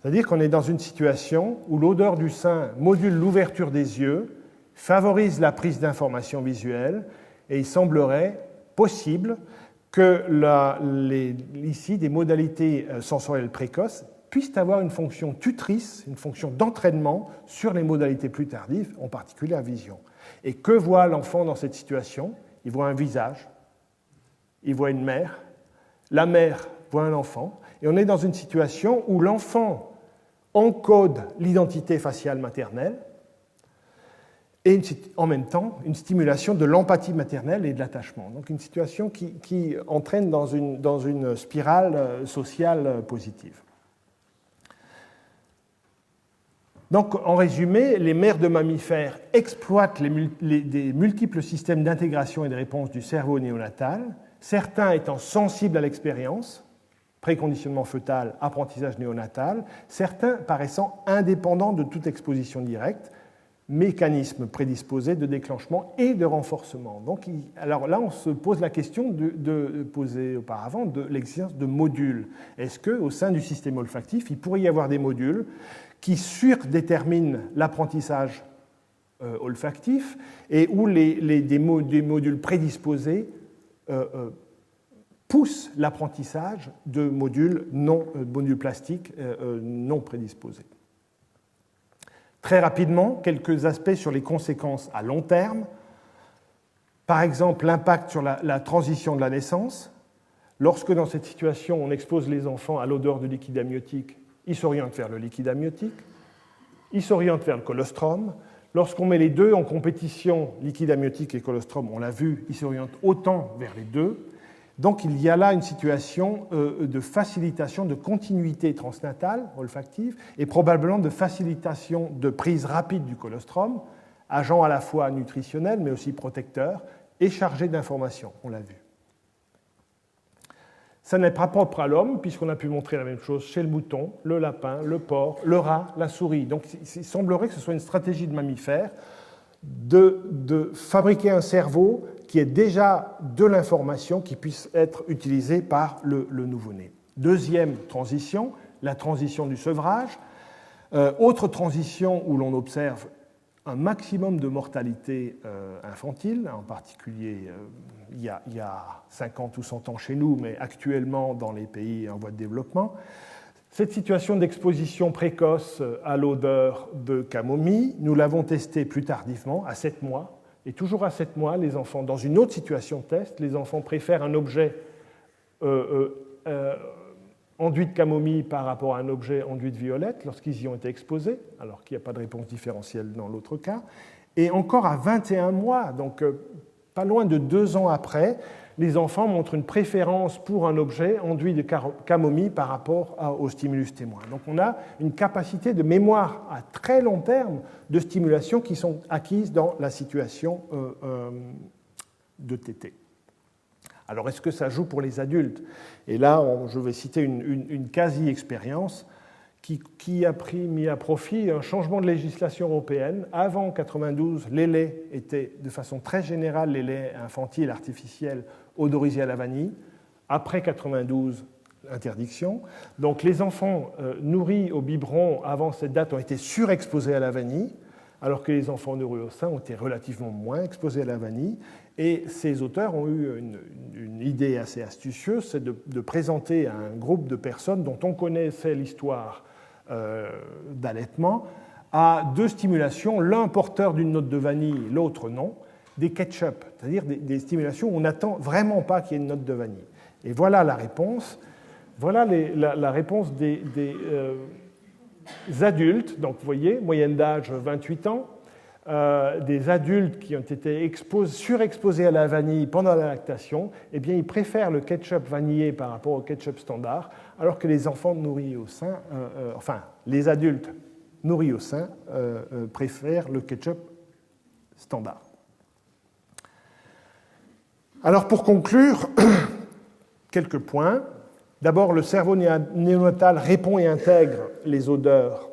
C'est-à-dire qu'on est dans une situation où l'odeur du sein module l'ouverture des yeux, favorise la prise d'informations visuelles, et il semblerait possible que ici, des modalités sensorielles précoces puissent avoir une fonction tutrice, une fonction d'entraînement sur les modalités plus tardives, en particulier la vision. Et que voit l'enfant dans cette situation? Il voit un visage, il voit une mère, la mère voit un enfant, et on est dans une situation où l'enfant encode l'identité faciale maternelle et en même temps une stimulation de l'empathie maternelle et de l'attachement. Donc une situation qui entraîne dans une spirale sociale positive. Donc en résumé, les mères de mammifères exploitent des multiples systèmes d'intégration et de réponse du cerveau néonatal, certains étant sensibles à l'expérience, préconditionnement fœtal, apprentissage néonatal, certains paraissant indépendants de toute exposition directe, mécanismes prédisposés de déclenchement et de renforcement. Donc, alors là, on se pose la question posée auparavant de l'existence de modules. Est-ce qu'au sein du système olfactif, il pourrait y avoir des modules qui surdéterminent l'apprentissage olfactif et où des modules prédisposés poussent l'apprentissage de modules plastiques non prédisposés. Très rapidement, quelques aspects sur les conséquences à long terme. Par exemple, l'impact sur la transition de la naissance. Lorsque dans cette situation, on expose les enfants à l'odeur du liquide amniotique, ils s'orientent vers le liquide amniotique, ils s'orientent vers le colostrum. Lorsqu'on met les deux en compétition, liquide amniotique et colostrum, on l'a vu, ils s'orientent autant vers les deux. Donc il y a là une situation de facilitation de continuité transnatale olfactive et probablement de facilitation de prise rapide du colostrum, agent à la fois nutritionnel mais aussi protecteur et chargé d'informations, on l'a vu. Ça n'est pas propre à l'homme, puisqu'on a pu montrer la même chose chez le mouton, le lapin, le porc, le rat, la souris. Donc il semblerait que ce soit une stratégie de mammifère de fabriquer un cerveau qui ait déjà de l'information qui puisse être utilisée par le nouveau-né. Deuxième transition, la transition du sevrage. Autre transition où l'on observe un maximum de mortalité infantile, en particulier il y a 50 ou 100 ans chez nous, mais actuellement dans les pays en voie de développement. Cette situation d'exposition précoce à l'odeur de camomille, nous l'avons testée plus tardivement, à 7 mois. Et toujours à 7 mois, les enfants, dans une autre situation de test, les enfants préfèrent un objet enduit de camomille par rapport à un objet enduit de violette lorsqu'ils y ont été exposés, alors qu'il n'y a pas de réponse différentielle dans l'autre cas. Et encore à 21 mois, donc pas loin de 2 ans après, les enfants montrent une préférence pour un objet enduit de camomille par rapport au stimulus témoin. Donc on a une capacité de mémoire à très long terme de stimulation qui sont acquises dans la situation de TT. Alors est-ce que ça joue pour les adultes? Et là, je vais citer une quasi-expérience qui a mis à profit un changement de législation européenne. Avant 1992, les laits étaient de façon très générale, les laits infantiles artificiels odorisés à la vanille. Après 1992, interdiction. Donc les enfants nourris au biberon avant cette date ont été surexposés à la vanille, alors que les enfants nourris au sein ont été relativement moins exposés à la vanille. Et ces auteurs ont eu une idée assez astucieuse, c'est de présenter à un groupe de personnes dont on connaissait l'histoire d'allaitement à 2 stimulations, l'un porteur d'une note de vanille, l'autre non, des ketchup, c'est-à-dire des stimulations où on n'attend vraiment pas qu'il y ait une note de vanille. Et voilà la réponse. Voilà la réponse des adultes, donc vous voyez, moyenne d'âge 28 ans, des adultes qui ont été surexposés à la vanille pendant la lactation, eh bien, ils préfèrent le ketchup vanillé par rapport au ketchup standard, alors que les enfants nourris au sein, les adultes nourris au sein préfèrent le ketchup standard. Alors, pour conclure, quelques points. D'abord, le cerveau néonatal répond et intègre les odeurs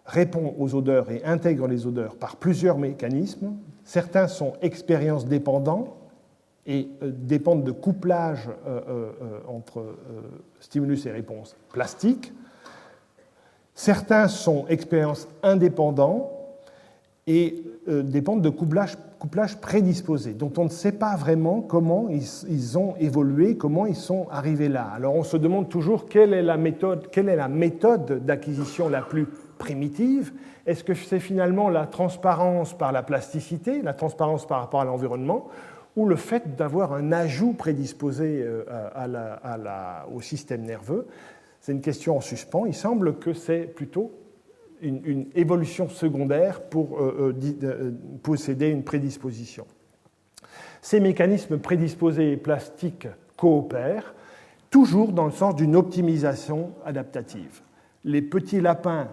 répond aux odeurs et intègre les odeurs par plusieurs mécanismes. Certains sont expériences dépendants et dépendent de couplage entre stimulus et réponse plastique. Certains sont expériences indépendants et dépendent de couplage prédisposé, dont on ne sait pas vraiment comment ils ont évolué, comment ils sont arrivés là. Alors on se demande toujours quelle est la méthode d'acquisition la plus primitive. Est-ce que c'est finalement la transparence par la plasticité, la transparence par rapport à l'environnement, ou le fait d'avoir un ajout prédisposé au système nerveux? C'est une question en suspens. Il semble que c'est plutôt une évolution secondaire pour posséder une prédisposition. Ces mécanismes prédisposés et plastiques coopèrent toujours dans le sens d'une optimisation adaptative. Les petits lapins,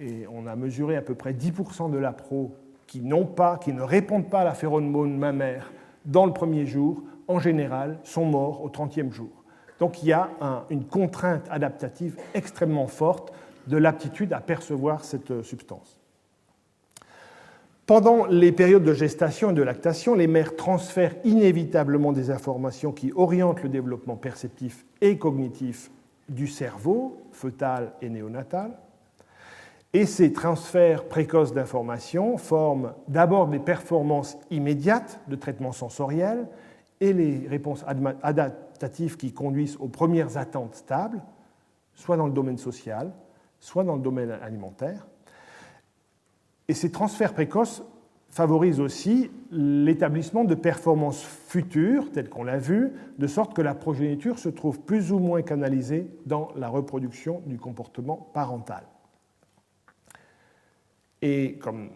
et on a mesuré à peu près 10% de lapro qui ne répondent pas à la phéromone mammaire dans le premier jour, en général, sont morts au 30e jour. Donc il y a une contrainte adaptative extrêmement forte de l'aptitude à percevoir cette substance. Pendant les périodes de gestation et de lactation, les mères transfèrent inévitablement des informations qui orientent le développement perceptif et cognitif du cerveau, fœtal et néonatal. Et ces transferts précoces d'informations forment d'abord des performances immédiates de traitement sensoriel et les réponses adaptatives qui conduisent aux premières attentes stables, soit dans le domaine social, soit dans le domaine alimentaire. Et ces transferts précoces favorisent aussi l'établissement de performances futures, telles qu'on l'a vu, de sorte que la progéniture se trouve plus ou moins canalisée dans la reproduction du comportement parental. Et comme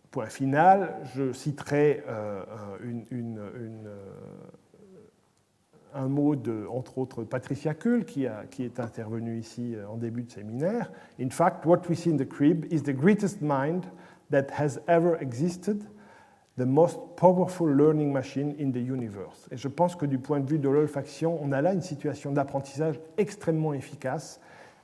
point final, je citerai un mot de, entre autres, Patricia Kuhl, qui est intervenue ici en début de séminaire. In fact, what we see in the crib is the greatest mind that has ever existed, the most powerful learning machine in the universe. Et je pense que du point de vue de l'olfaction, on a là une situation d'apprentissage extrêmement efficace.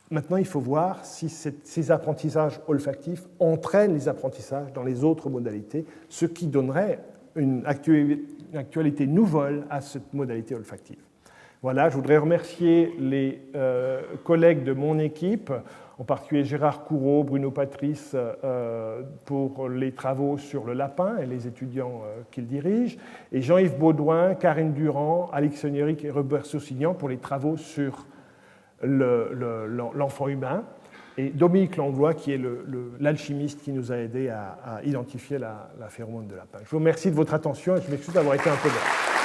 Maintenant, il faut voir si ces apprentissages olfactifs entraînent les apprentissages dans les autres modalités, ce qui donnerait une actualité nouvelle à cette modalité olfactive. Voilà, je voudrais remercier les collègues de mon équipe, en particulier Gérard Courreau, Bruno Patrice, pour les travaux sur le lapin et les étudiants qu'il dirige, et Jean-Yves Baudouin, Karine Durand, Alix Sonieric et Robert Soussignan pour les travaux sur l'enfant humain, et Dominique Langlois, qui est l'alchimiste qui nous a aidés à identifier la phéromone de lapin. Je vous remercie de votre attention et je m'excuse d'avoir été un peu long.